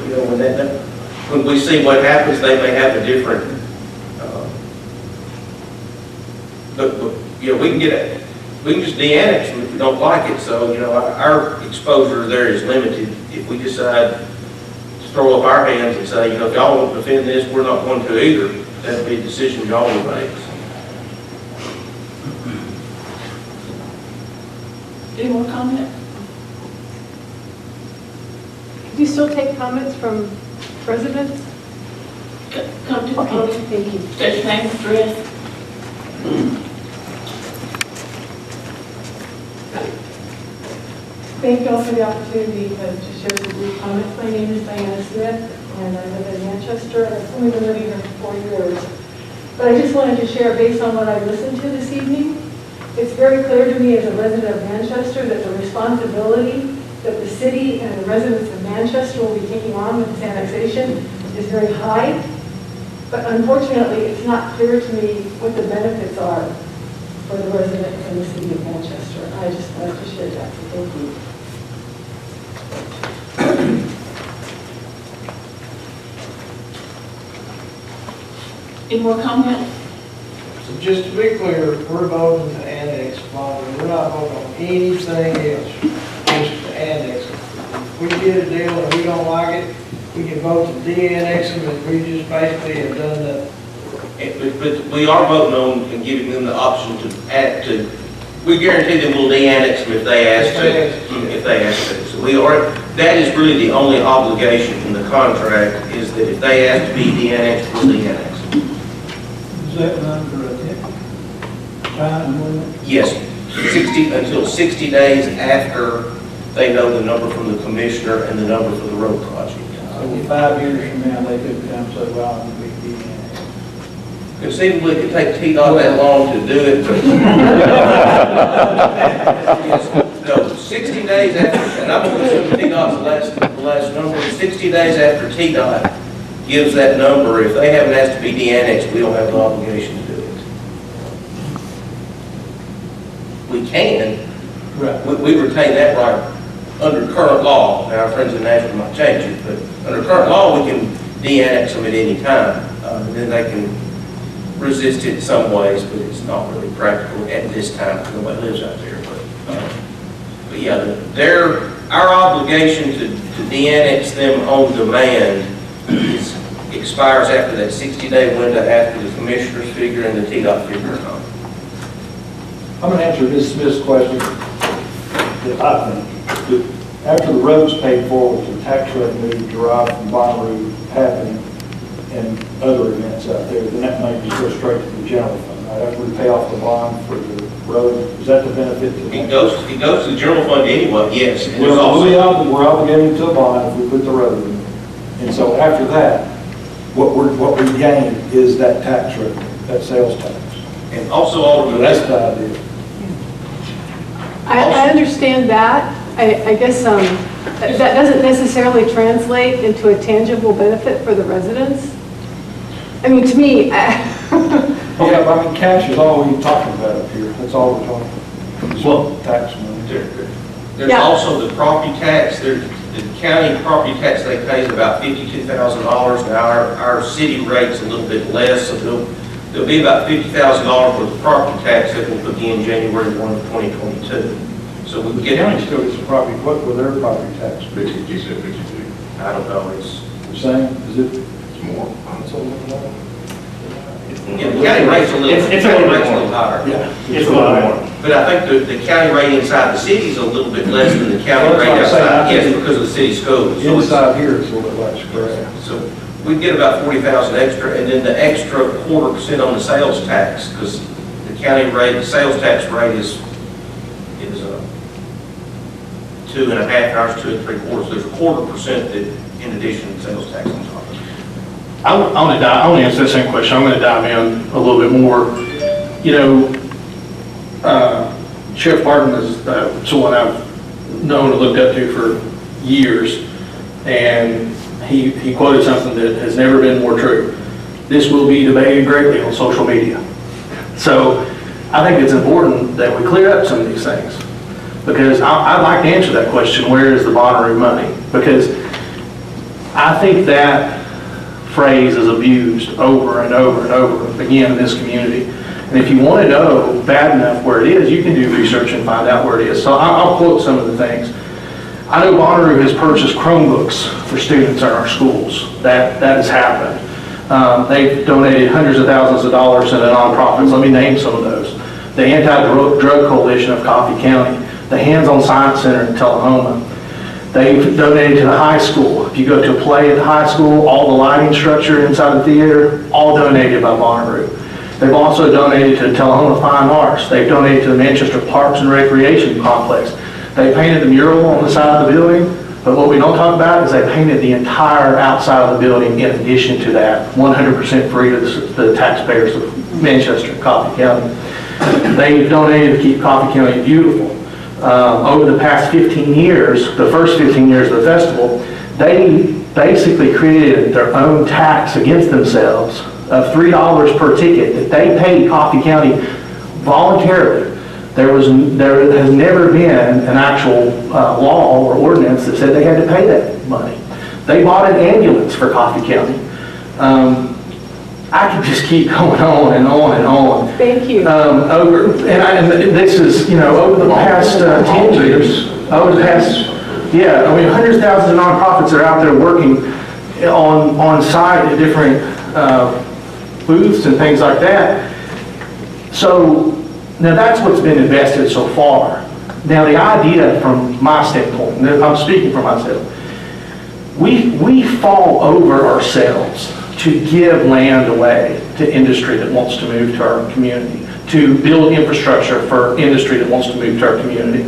when we see what happens, they may have a different. We can get it. We can just de-annex them if we don't like it. So our exposure there is limited. If we decide to throw up our hands and say, if y'all won't defend this, we're not going to either. That'd be a decision y'all would make. Any more comment? Do you still take comments from residents? Come to the podium. Thank you. State your name, address. Thank you all for the opportunity to share some brief comments. My name is Diana Smith, and I live in Manchester. I've only been living here for 4 years. But I just wanted to share, based on what I listened to this evening, it's very clear to me as a resident of Manchester that the responsibility that the city and the residents of Manchester will be taking on with this annexation is very high. But unfortunately, it's not clear to me what the benefits are for the residents in the city of Manchester. I just wanted to share that, so thank you. Any more comments? So just to be clear, we're voting to annex Baldwin. We're not voting on anything else, just to annex it. If we get a deal and we don't like it, we can vote to de-annex them, and we just basically have done that. But we are voting on and giving them the option to add to. We guarantee them we'll de-annex them if they ask to. If they ask to. So that is really the only obligation in the contract, is that if they ask to be de-annexed, we'll de-annex them. Is that run for a time limit? Yes, until 60 days after they know the number from the commissioner and the number for the road project. So 5 years from now, they could come say, well, I'm going to be Conceivably, it could take TDOT that long to do it, but no, 60 days after, and I'm going to assume TDOT's the last number, 60 days after TDOT gives that number, if they haven't asked to be de-annexed, we don't have the obligation to do it. We can. Right. We retain that right under current law. Now, our friends in Nashville might change it, but under current law, we can de-annex them at any time. And then they can resist it in some ways, but it's not really practical at this time because nobody lives out there. But yeah, our obligation to de-annex them on demand expires after that 60-day window after the commissioner's figure and the TDOT figure are on. I'm going to answer Ms. Smith's question that I think that after the road's paid for with the tax revenue derived from Bonnaroo happening and other events out there, then that money just goes straight to the general fund. Right? After we pay off the bond for the road, is that the benefit to the It goes to the general fund anyway, yes. And there's we're also, obligated to a bond if we put the road in. And so after that, what we gain is that tax revenue, that sales tax. and also Alderman, That's the idea. I understand that. I guess that doesn't necessarily translate into a tangible benefit for the residents. I mean, to me, Yeah, but I mean, cash is all we're talking about up here. That's all we're talking about. Well, tax money. there's Yeah. also the property tax. The county property tax they pay is about $52,000. Now our city rate's a little bit less, so there'll be about $50,000 worth of property tax that will begin January 1 of 2022. So we The get, county still gets the property, what were their property tax? 50, you said 52. I don't know, it's, The same, is it? It's more. yeah, the county rate's a little, It's a county little rate's a more. little higher. Yeah. It's a little more. But I think the county rate inside the city is a little bit less than the county Well, that's rate what I'm saying. outside. I Yes, think because of the city schools. So it's- Inside here, it's a little bit less, correct? So we get about 40,000 extra, and then the extra 0.25% on the sales tax, because the county rate, the sales tax rate is 2.5 hours, 2 3/4. There's a 0.25% that, in addition to sales tax on top of it. I want to answer that same question. I'm going to dive in a little bit more. You know, Sheriff Martin is someone I've known and looked up to for years, and he quoted something that has never been more true. This will be debated greatly on social media. So I think it's important that we clear up some of these things, because I'd like to answer that question, where is the Bonnaroo money? Because I think that phrase is abused over and over and over again in this community. And if you want to know bad enough where it is, you can do research and find out where it is. So I'll quote some of the things. I know Bonnaroo has purchased Chromebooks for students in our schools. That has happened. They've donated hundreds of thousands of dollars to the nonprofits. Let me name some of those. The Anti-Drug Coalition of Coffee County, the Hands-On Science Center in Tullahoma. They've donated to the high school. If you go to a play at the high school, all the lighting structure inside the theater, all donated by Bonnaroo. They've also donated to Tullahoma Fine Arts. They've donated to the Manchester Parks and Recreation Complex. They painted the mural on the side of the building, but what we don't talk about is they painted the entire outside of the building in addition to that, 100% free to the taxpayers of Manchester and Coffee County. They've donated to keep Coffee County beautiful. Over the past 15 years, the first 15 years of the festival, they basically created their own tax against themselves of $3 per ticket that they paid Coffee County voluntarily. There has never been an actual law or ordinance that said they had to pay that money. They bought an ambulance for Coffee County. I could just keep going on and on and on. thank you. This is, over the past 10 years, over the past, hundreds of thousands of nonprofits are out there working on site at different booths and things like that. So now that's what's been invested so far. Now the idea from my standpoint, and I'm speaking for myself, we fall over ourselves to give land away to industry that wants to move to our community, to build infrastructure for industry that wants to move to our community.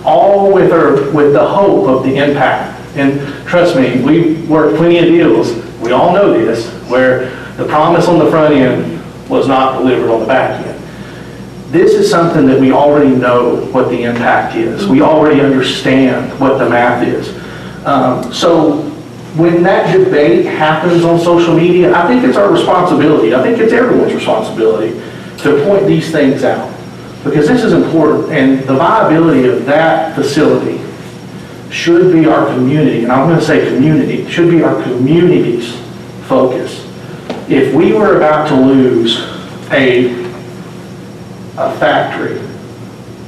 all with the hope of the impact. And trust me, we worked plenty of deals, we all know this, where the promise on the front end was not delivered on the back end. This is something that we already know what the impact is. We already understand what the math is. So when that debate happens on social media, I think it's our responsibility, I think it's everyone's responsibility to point these things out. Because this is important, and the viability of that facility should be our community, and I'm going to say community, should be our community's focus. If we were about to lose a factory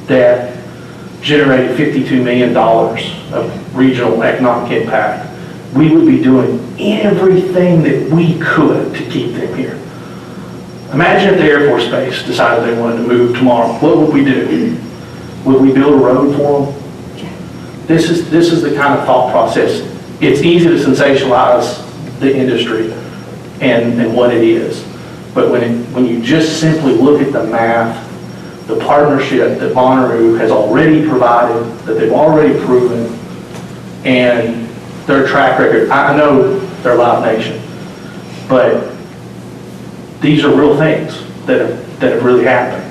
that generated $52 million of regional economic impact, we would be doing everything that we could to keep them here. Imagine if the Air Force Base decided they wanted to move tomorrow. What would we do? Would we build a road for them? This is the kind of thought process. It's easy to sensationalize the industry and what it is. But when you just simply look at the math, the partnership that Bonnaroo has already provided, that they've already proven, and their track record, I know they're Live Nation, but these are real things that have really happened.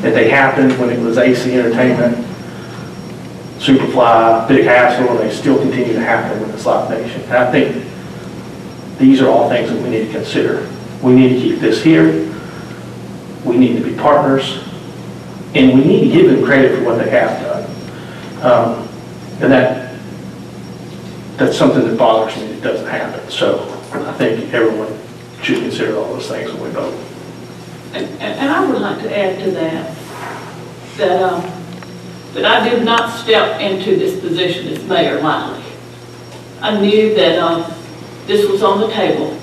And they happened when it was AC Entertainment, Superfly, Big Hassle, and they still continue to happen when it's Live Nation. And I think these are all things that we need to consider. We need to keep this here. We need to be partners. And we need to give them credit for what they have done. And that's something that bothers me that doesn't happen. So I think everyone should consider all those things when we vote. And I would like to add to that I did not step into this position as mayor lightly. I knew that this was on the table,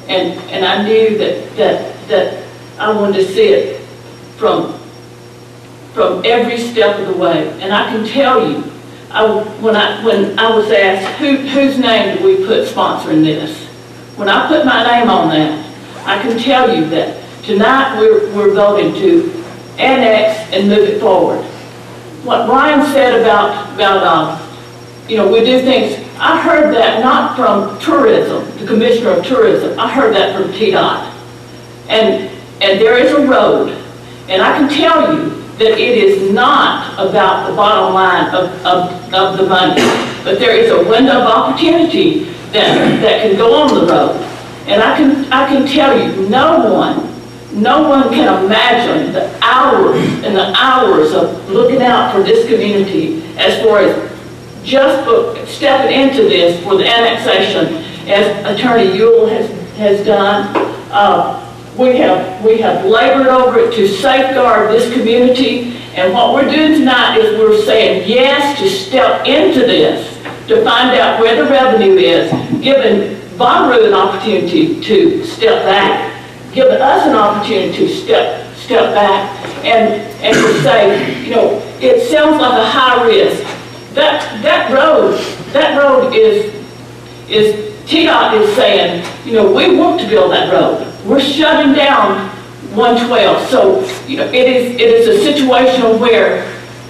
and I knew that I wanted to see it from every step of the way. And I can tell you, when I was asked whose name do we put sponsoring this, when I put my name on that, I can tell you that tonight we're voting to annex and move it forward. What Ryan said about we do things, I heard that not from tourism, the Commissioner of Tourism, I heard that from TDOT. And there is a road, and I can tell you that it is not about the bottom line of the money, but there is a window of opportunity that can go on the road. And I can tell you, no one can imagine the hours and the hours of looking out for this community as far as just stepping into this for the annexation, as Attorney Ewell has done. We have labored over it to safeguard this community, and what we're doing tonight is we're saying yes to step into this, to find out where the revenue is, giving Bonnaroo an opportunity to step back, giving us an opportunity to step back, and to say, it sounds like a high risk. That road is TDOT is saying, we want to build that road. We're shutting down 112. So, it is a situation where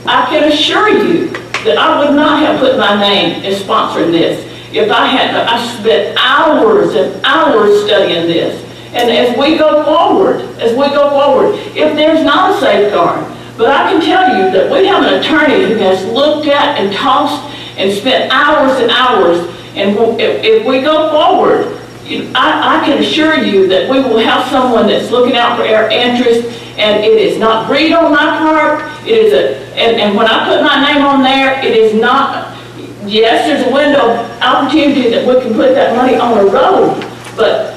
I can assure you that I would not have put my name in sponsoring this if I spent hours and hours studying this. And as we go forward, if there's not a safeguard, but I can tell you that we have an attorney who has looked at and tossed and spent hours and hours, and if we go forward, I can assure you that we will have someone that's looking out for our interest, and it is not greed on my part. It is and when I put my name on there, it is not. Yes, there's a window of opportunity that we can put that money on a road, but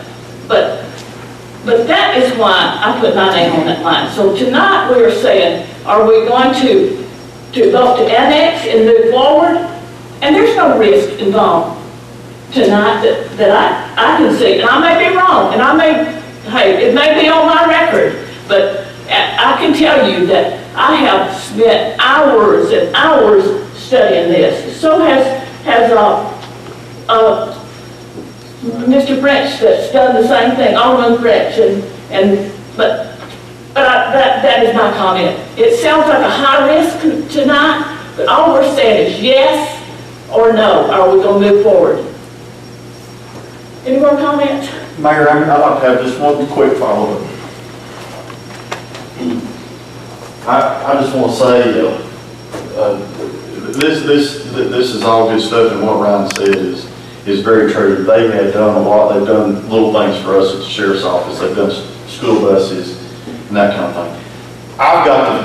that is why I put my name on that line. So tonight we are saying, are we going to vote to annex and move forward? And there's no risk involved tonight that I can see. And I may be wrong, and it may be on my record, but I can tell you that I have spent hours and hours studying this. So has Mr. French that's done the same thing, Alderman French, but that is my comment. It sounds like a high risk tonight, But all we're saying is yes or no, are we gonna move forward? Any more comments? Mayor, I'd like to have just one quick follow-up. I just want to say, this is all good stuff, and what Ryan said is very true. They have done a lot. They've done little things for us at the sheriff's office. They've done school buses and that kind of thing.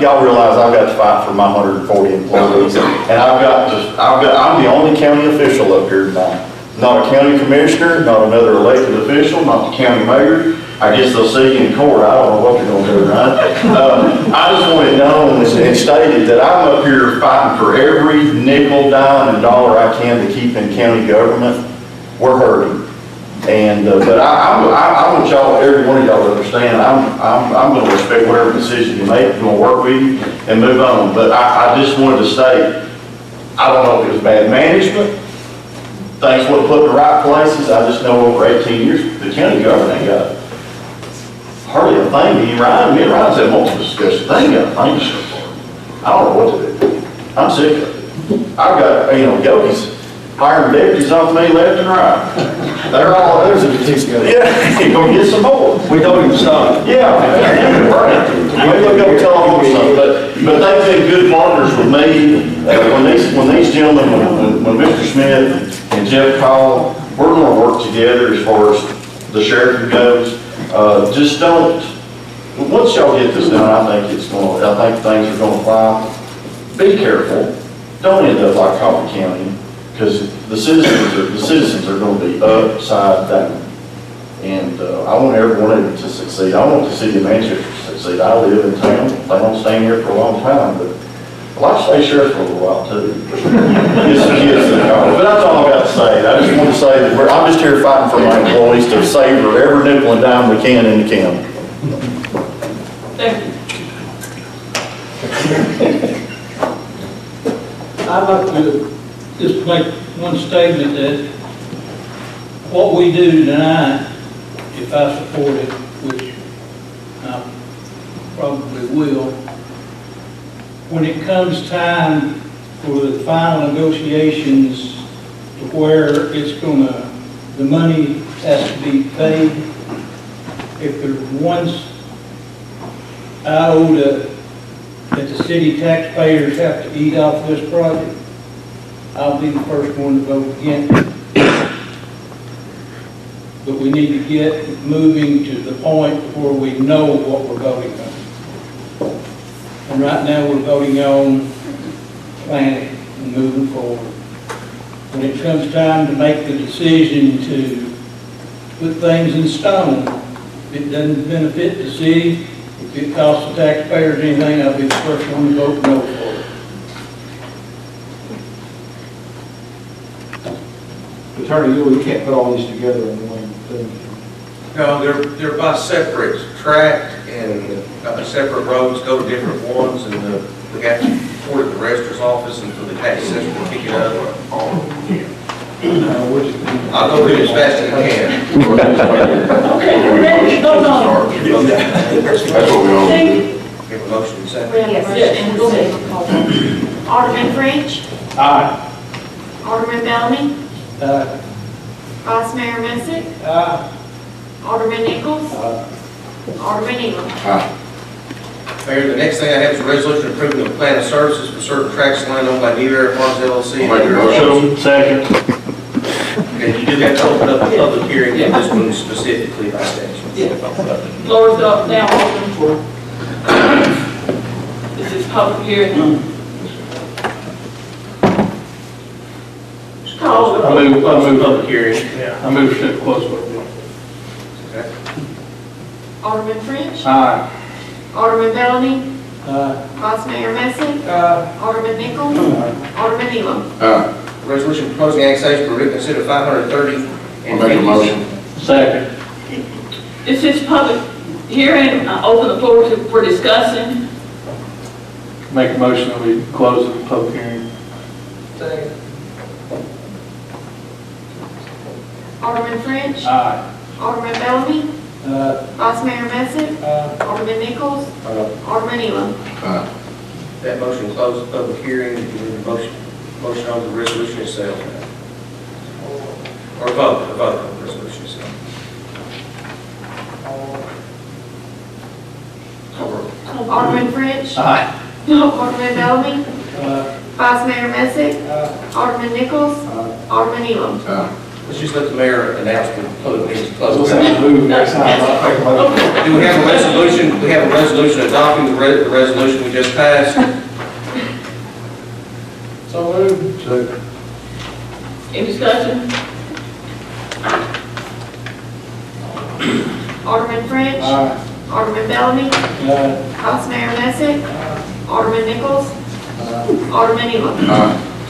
Y'all realize I've got to fight for my 140 employees, and I'm the only county official up here tonight. Not a county commissioner, not another elected official, not the county mayor. I guess they'll see you in court. I don't know what they're gonna do, right? I just want it known and stated that I'm up here fighting for every nickel, dime, and dollar I can to keep in county government. We're hurting. And, but I want y'all, every one of y'all to understand, I'm gonna respect whatever decision you make. I'm gonna work with you and move on. But I just wanted to state, I don't know if it was bad management, things weren't put in the right places. I just know over 18 years, the county government ain't got hardly a thing. Me and Ryan's had multiple discussions. They ain't got a thing so far. I don't know what to do. I'm sick of it. I've got, Yogi's hiring deputies off me left and right. They're all, yeah, you're gonna get some more. We don't even stop. Yeah, right. Maybe they'll go tell them something, but they've been good partners with me. When these gentlemen, when Mr. Smith and Jeff call, we're gonna work together as far as the sheriff goes. Just don't, once y'all get this done, I think things are gonna fly. Be careful. Don't end up like Coffee County, because the citizens are gonna be upside down. And I want every one of you to succeed. I want the city of Manchester to succeed. I live in town. They don't stay here for a long time, but I like to stay sheriff for a little while too. Get some kids in the car. But that's all I got to say. I just want to say that I'm just here fighting for my employees to savor every nickel and dime we can in the county. Thank you. I'd like to just make one statement that what we do tonight, if I support it, which I probably will, when it comes time for the final negotiations to where the money has to be paid, if there's one iota that the city taxpayers have to eat off this project, I'll be the first one to vote against it. But we need to get moving to the point where we know what we're voting on. And right now, we're voting on planning and moving forward. When it comes time to make the decision to put things in stone, if it doesn't benefit the city, if it costs the taxpayers anything, I'll be the first one to vote no for it. Attorney, you can't put all these together in one thing. No, they're by separate tract, and separate roads go to different ones, and we have to report it to the registrar's office and for the tax assessor to pick it up. I'll go do it as fast as I can. Okay, we're ready to vote on. That's what we all do. Give a motion in a second. We have a motion Yes, and a second. Alderman French. Aye. Alderman Bellamy. Vice Mayor Messick. Alderman Nichols. Alderman Elam. Mayor, the next thing I have is a resolution approving the plan of services for certain tracts of land owned by New Era Farms LLC. Make your motion. Second. And you do have to open up a public hearing in this one specifically by statute. Floor is up now open for this is public hearing. Call the I move public hearing. Yeah, I move to close public hearing. Okay. Alderman French. Aye. Alderman Bellamy. Vice Mayor Messick. Alderman Nichols. Alderman Elam. Resolution proposing annexation for reconsider 530 and I'll make a motion. Second. This is public hearing. I open the floor for discussing. Make a motion that we close the public hearing. Alderman French. Aye. Alderman Bellamy. Vice Mayor Messick. Alderman Nichols. Alderman Elam. That motion closes the public hearing. You need a motion on the resolution itself. Or a vote on the resolution itself. Call roll. Alderman French. Aye. Alderman Bellamy. Vice Mayor Messick. Alderman Nichols. Alderman Elam. Let's just let the mayor announce the public meeting is closed. We'll have to move next time. Do we have a resolution? We have a resolution adopting the resolution we just passed. So moved. Second. Any discussion? Alderman French. Alderman Bellamy. Vice Mayor Messick. Alderman Nichols. Alderman Elam.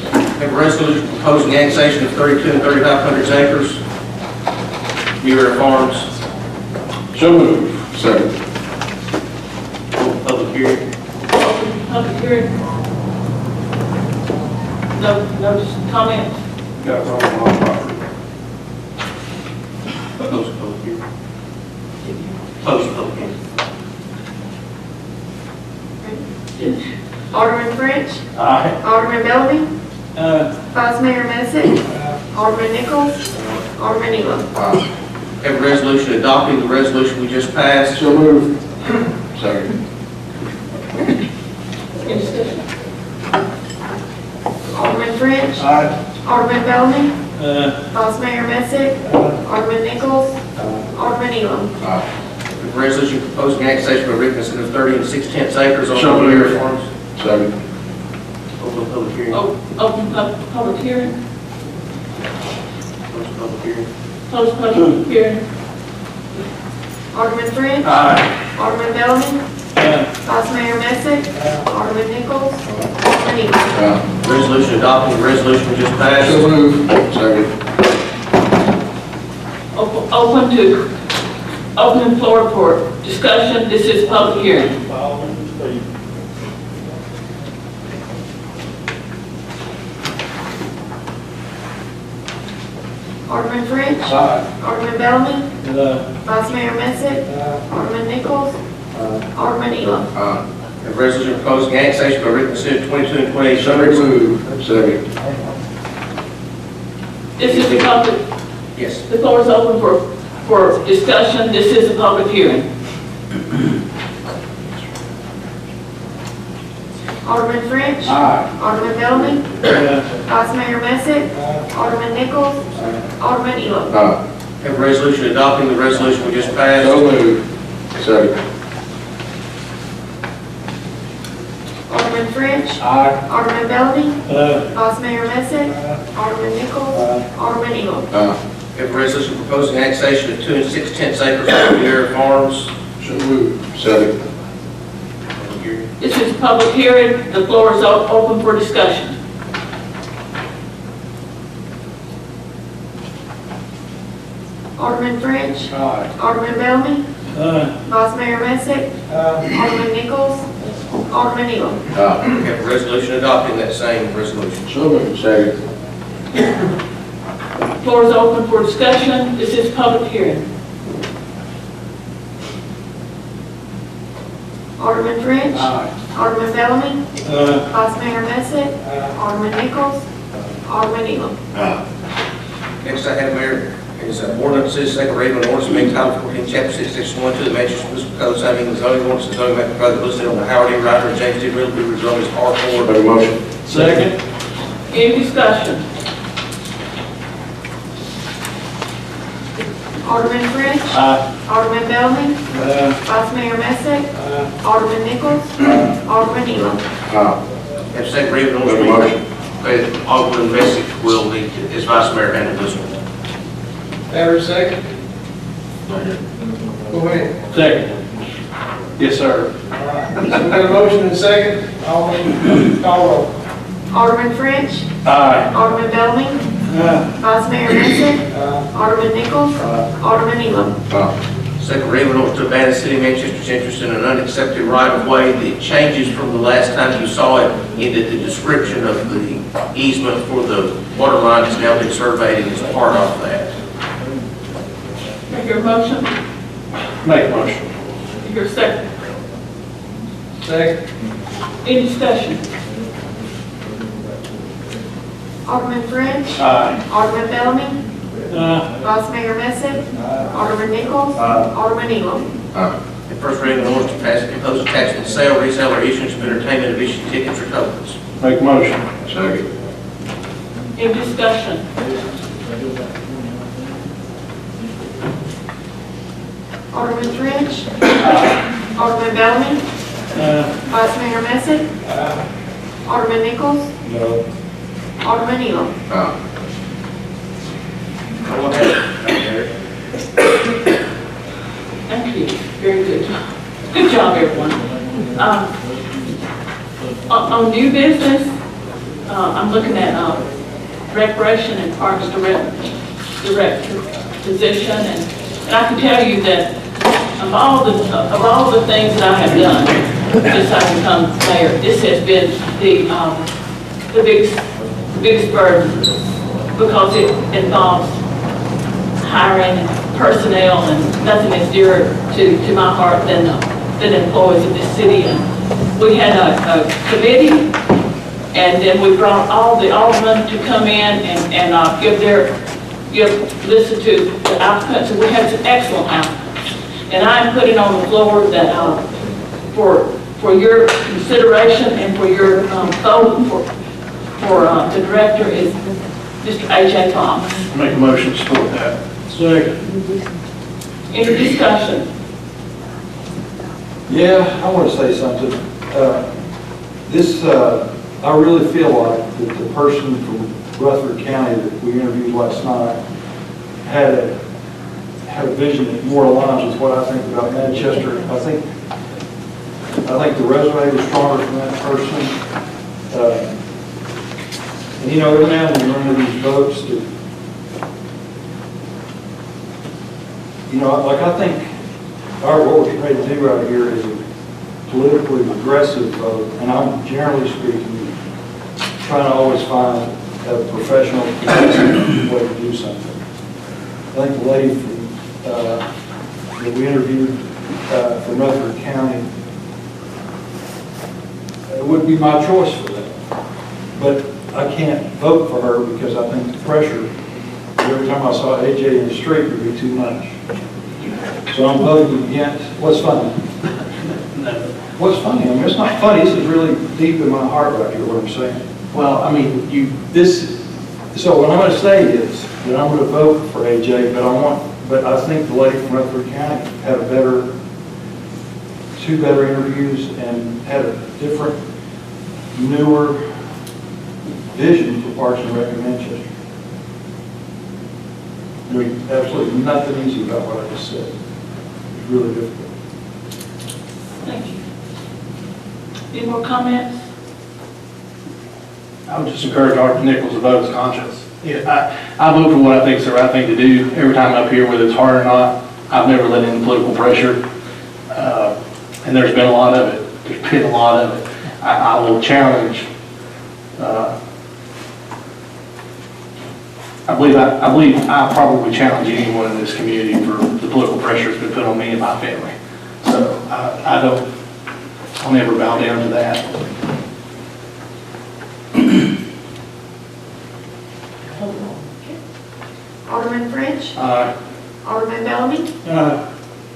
Have a resolution proposing annexation of 32 and 3,500 acres. Muir Farms. So moved. Second. Public hearing. Public hearing. No, just comments. Got it on property. Close the public hearing. Close the public hearing. Alderman French. Aye. Alderman Bellamy. Vice Mayor Messick. Alderman Nichols. Alderman Elam. Have a resolution adopting the resolution we just passed. So moved. Second. Any discussion? Alderman French. Aye. Alderman Bellamy. Vice Mayor Messick. Alderman Nichols. Alderman Elam. Have a resolution proposing annexation of a written consent of 30 and 6/10 acres on So Muir moved. Farms. Second. Open the public hearing. Open public hearing. Close the public hearing. Close public hearing. Alderman French. Aye. Alderman Bellamy. Vice Mayor Messick. Alderman Nichols. Alderman Elam. Resolution adopting the resolution we just passed. So moved. Second. Open the floor for discussion. This is public hearing. Alderman French. Aye. Alderman Bellamy. Vice Mayor Messick. Alderman Nichols. Alderman Elam. A resolution proposing annexation by written consent of 22 and 28 So acres. moved. Second. This is the public, Yes. the floor is open for discussion. This is a public hearing. Alderman French. Aye. Alderman Bellamy. Vice Mayor Messick. Alderman Nichols. Alderman Elam. Have a resolution adopting the resolution we just passed. So moved. Second. Alderman French. Aye. Alderman Bellamy. Vice Mayor Messick. Alderman Nichols. Alderman Elam. Have a resolution proposing annexation of 2 and 6/10 acres on Muir Farms. So moved. Second. Public hearing. This is a public hearing. The floor is open for discussion. Alderman French. Aye. Alderman Bellamy. Vice Mayor Messick. Alderman Nichols. Alderman Elam. Have a resolution adopting that same resolution. So moved. Second. Floor is open for discussion. This is a public hearing. Alderman French. Aye. Alderman Bellamy. Vice Mayor Messick. Alderman Nichols. Alderman Elam. Next I have, Mayor, is ordinances, second reading on ordinance amending Title 14, Chapter 6, Section 1, 2 of the Manchester Municipal Code, citing the zoning ordinance and zoning map provided listed on the Howard E. Ryder and James D. Real Estate Zone as R4. Make a motion. Second. Any discussion? Alderman French. Aye. Alderman Bellamy. Vice Mayor Messick. Alderman Nichols. Alderman Elam. Have second reading on ordinance. Alderman Messick will need to, as Vice Mayor, handle this one. Have a second? Go ahead. Second. Yes, sir. All right. So we got a motion and a second. Alderman, call roll. Alderman French. Aye. Alderman Bellamy. Vice Mayor Messick. Alderman Nichols. Alderman Elam. Second reading on ordinance to abandon City of Manchester's interest in an unaccepted right-of-way that changes from the last time you saw it in that the description of the easement for the water line has now been surveyed and is part of that. Your motion? Make a motion. Your second? Second. Any discussion? Alderman French. Aye. Alderman Bellamy. Vice Mayor Messick. Alderman Nichols. Alderman Elam. And first reading of an ordinance to pass and impose a tax on the sale, resale, or issuance of entertainment of issued tickets or tokens. Make a motion. Second. Any discussion? Alderman French. Alderman Bellamy. Vice Mayor Messick. Alderman Nichols. No. Alderman Elam. Go ahead. Thank you. Very good. Good job, everyone. On new business, I'm looking at Recreation and Parks Director position, and I can tell you that of all the things that I have done since I become mayor, this has been the biggest burden, because it involves hiring personnel, and nothing is dearer to my heart than employees of this city. And we had a committee, and then we brought all the aldermen to come in and listen to the applicants, and we had some excellent applicants. And I'm putting on the floor that for your consideration and for your vote for the director is Mr. A.J. Thomas. Make a motion to support that. Second. Any discussion? Yeah, I want to say something. I really feel like that the person from Rutherford County that we interviewed last night had a vision that more aligns with what I think about Manchester. I think the resume was stronger from that person. And you know, every now and then you run into these votes that, you know, like I think what we're getting ready to do right here is a politically progressive vote, and I'm generally speaking trying to always find a professional way to do something. I think the lady that we interviewed from Rutherford County, it would be my choice for that. But I can't vote for her because I think the pressure, every time I saw AJ in the street, would be too much. So I'm voting against. What's funny? What's funny? I mean, it's not funny. This is really deep in my heart right here, what I'm saying. Well, I mean, So what I'm going to say is that I'm going to vote for AJ, but I think the lady from Rutherford County had two better interviews and had a different, newer vision for Parks and Rec in Manchester. Doing absolutely nothing easy about what I just said. It's really difficult. Thank you. Any more comments? I would just encourage Art Nichols to vote his conscience. Yeah, I vote for what I think is the right thing to do every time I'm up here, whether it's hard or not. I've never let in political pressure, and there's been a lot of it. There's been a lot of it. I will challenge. I believe I probably challenge anyone in this community for the political pressure that's been put on me and my family. So I'll never bow down to that. Alderman French. Alderman Bellamy.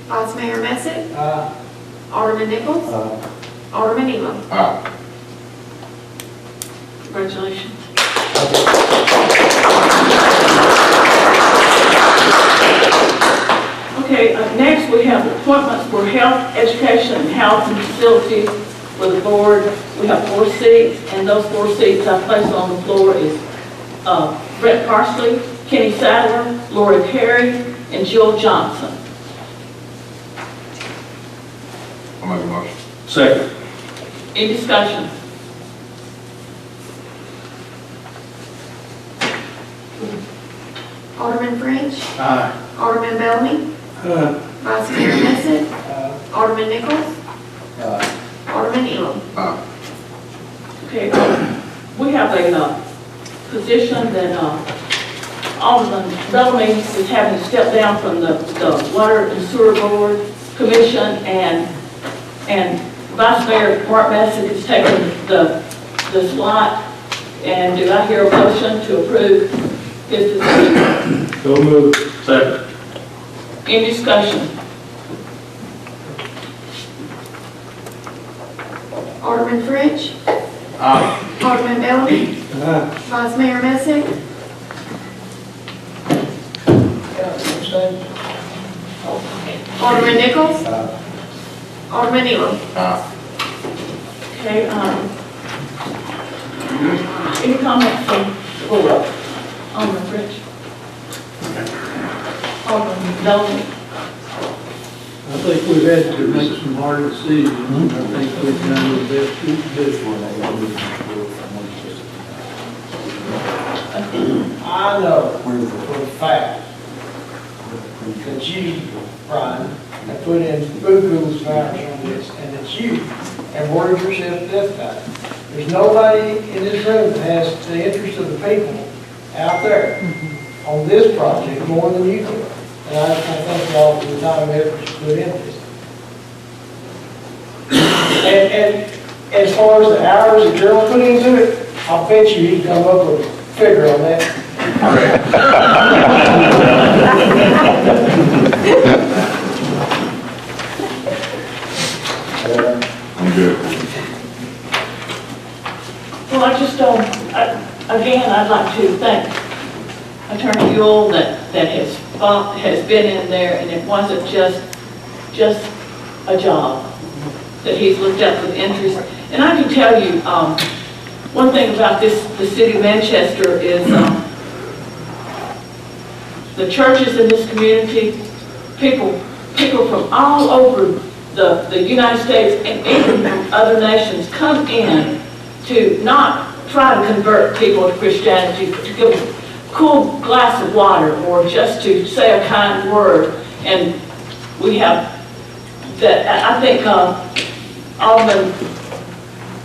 Vice Mayor Messick. Alderman Nichols. Alderman Elam. Congratulations. Okay, next we have appointments for health, education, and housing facilities for the board. We have 4 seats, and those 4 seats I place on the floor is Brett Parsley, Kenny Sadler, Lori Perry, and Jill Johnson. I'll make a motion. Second. Any discussion? Alderman French. Aye. Alderman Bellamy. Vice Mayor Messick. Alderman Nichols. Alderman Elam. Okay, we have a position that Alderman Bellamy is having to step down from the Water and Sewer Board Commission, and Vice Mayor Mark Messick has taken the slot, and do I hear a motion to approve his position? So moved. Second. Any discussion? Alderman French. Alderman Bellamy. Vice Mayor Messick. Alderman Nichols. Alderman Elam. Okay, any comments from Alderman French? Alderman Bellamy? I think we've had to make some hard decisions. I think we've done the best we could do. I know for a fact that you, Brian, have put in boo-boos hours on this, and that you have worried yourself to death about it. There's nobody in this room that has the interest of the people out there on this project more than you do. And I thank y'all for the time and effort you put into this. And as far as the hours that Gerald put into it, I'll bet you he'd come up with a figure on that. I'm good. Well, I just don't, again, I'd like to thank Attorney Ewell that has been in there, and it wasn't just a job, that he's looked at with interest. And I can tell you, one thing about the city of Manchester is the churches in this community, people from all over the United States and even from other nations come in to not try to convert people to Christianity, to give them a cool glass of water or just to say a kind word. And we have that. I think Alderman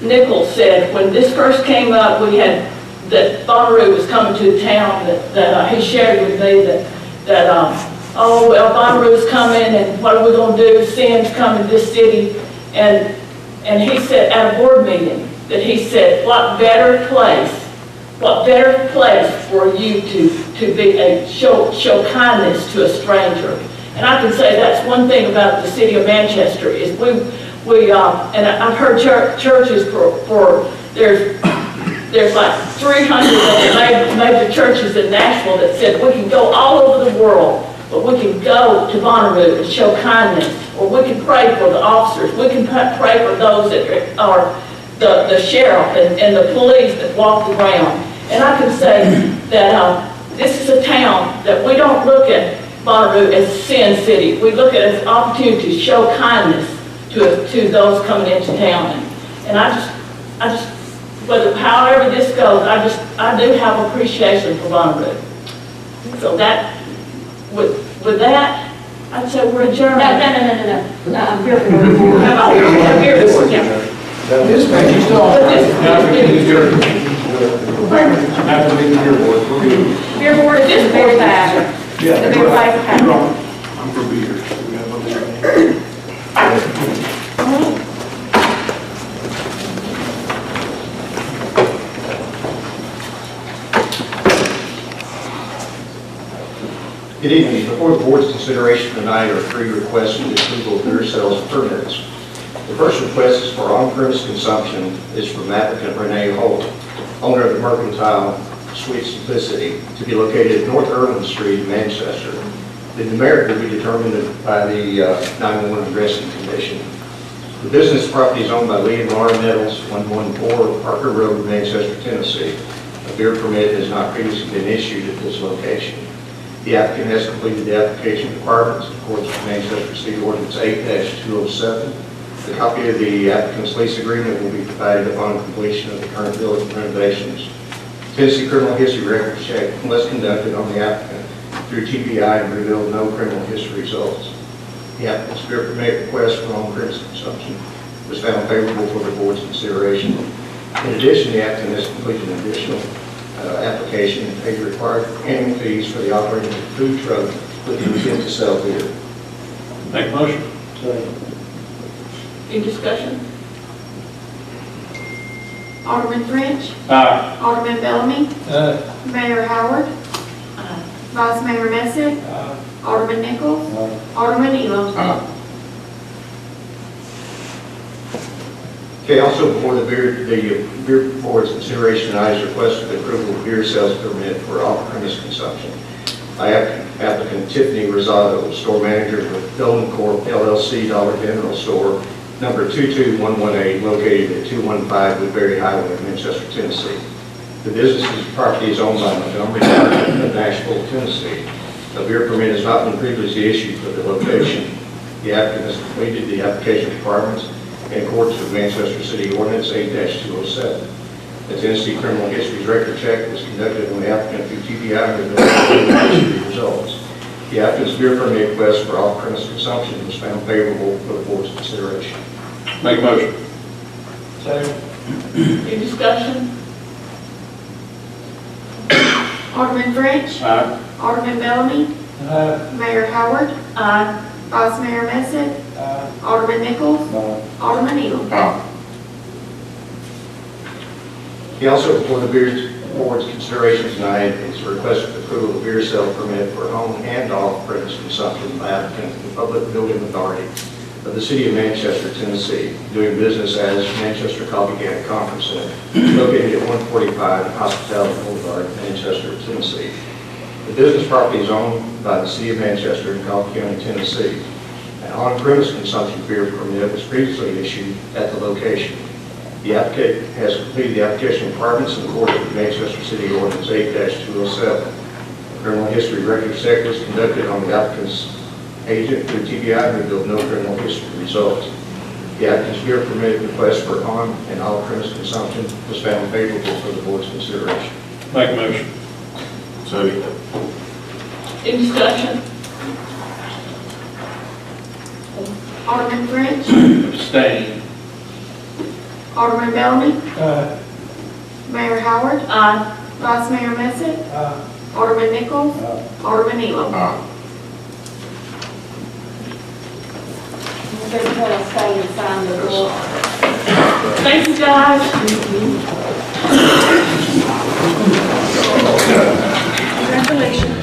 Nichols said when this first came up, we had that Bonnaroo was coming to town, that he shared with me that oh, well, Bonnaroo's coming, and what are we going to do? Sin's coming to this city. And he said at a board meeting that he said, what better place for you to be show kindness to a stranger. And I can say that's one thing about the city of Manchester is we and I've heard churches for there's like 300 of the major churches in Nashville that said we can go all over the world, but we can go to Bonnaroo and show kindness, or we can pray for the officers, we can pray for those that are the sheriff and the police that walk around. And I can say that this is a town that we don't look at Bonnaroo as Sin City. We look at it as an opportunity to show kindness to those coming into town. And I just, whether however this goes, I do have appreciation for Bonnaroo. So that, with that, I'd say we're adjourned. No, I'm here for I'm here for it. This man, you still Beer board is just very fast. The beer fast. I'm for beer. We have a beer. Good evening. Before the board's consideration tonight are three requests for the approval of beer sales permits. The first request is for on-premise consumption is from applicant Renee Holt, owner of the Mercantile Sweet Simplicity, to be located at North Irving Street in Manchester. The numeric will be determined by the 911 addressing commission. The business property is owned by Lee and Laura Nettles, 114 Parker Road, Manchester, Tennessee. A beer permit has not previously been issued at this location. The applicant has completed the application requirements in accordance with Manchester City Ordinance 8-207. A copy of the applicant's lease agreement will be provided upon completion of the current building renovations. Tennessee criminal history record check was conducted on the applicant through TBI and revealed no criminal history results. The applicant's beer permit request for on-premise consumption was found favorable for the board's consideration. In addition, the applicant has completed an additional application and paid required annual fees for the operating of a food truck with the intent to sell beer. Make a motion. Any discussion? Alderman French. Aye. Alderman Bellamy. Aye. Mayor Howard. Vice Mayor Messick. Alderman Nichols. Alderman Elam. Okay, also before the beer board's consideration tonight is requested approval of beer sales permit for off-premise consumption by applicant Tiffany Rosado, store manager with Golden Corp LLC Dollar General Store, number 22118, located at 215 Woodbury Highway, Manchester, Tennessee. The business's property is owned by Montgomery County of Nashville, Tennessee. A beer permit has not been previously issued for the location. The applicant has completed the application requirements in accordance with Manchester City Ordinance 8-207. The Tennessee Criminal History Record check was conducted on the applicant through TBI and the history results. The applicant's beer permit request for off-premise consumption was found favorable for the board's consideration. Make a motion. Any discussion? Alderman French. Aye. Alderman Bellamy. Mayor Howard. Vice Mayor Messick. Alderman Nichols. Alderman Elam. He also, before the beer board's consideration tonight, is a request for approval of beer sale permit for home and off-premise consumption by applicant the Public Building Authority of the City of Manchester, Tennessee, doing business as Manchester Coffee Can Conference Center, located at 145 Hospitality Boulevard, Manchester, Tennessee. The business property is owned by the City of Manchester in Coffee County, Tennessee. An on-premise consumption beer permit was previously issued at the location. The applicant has completed the application requirements in accordance with Manchester City Ordinance 8-207. A criminal history record check was conducted on the applicant's agent through TBI and revealed no criminal history results. The applicant's beer permit request for on and off-premise consumption was found favorable for the board's consideration. Make a motion. Any discussion? Alderman French. Abstain. Alderman Bellamy. Mayor Howard. Vice Mayor Messick. Alderman Nichols. Alderman Elam. Thank you, guys. Congratulations.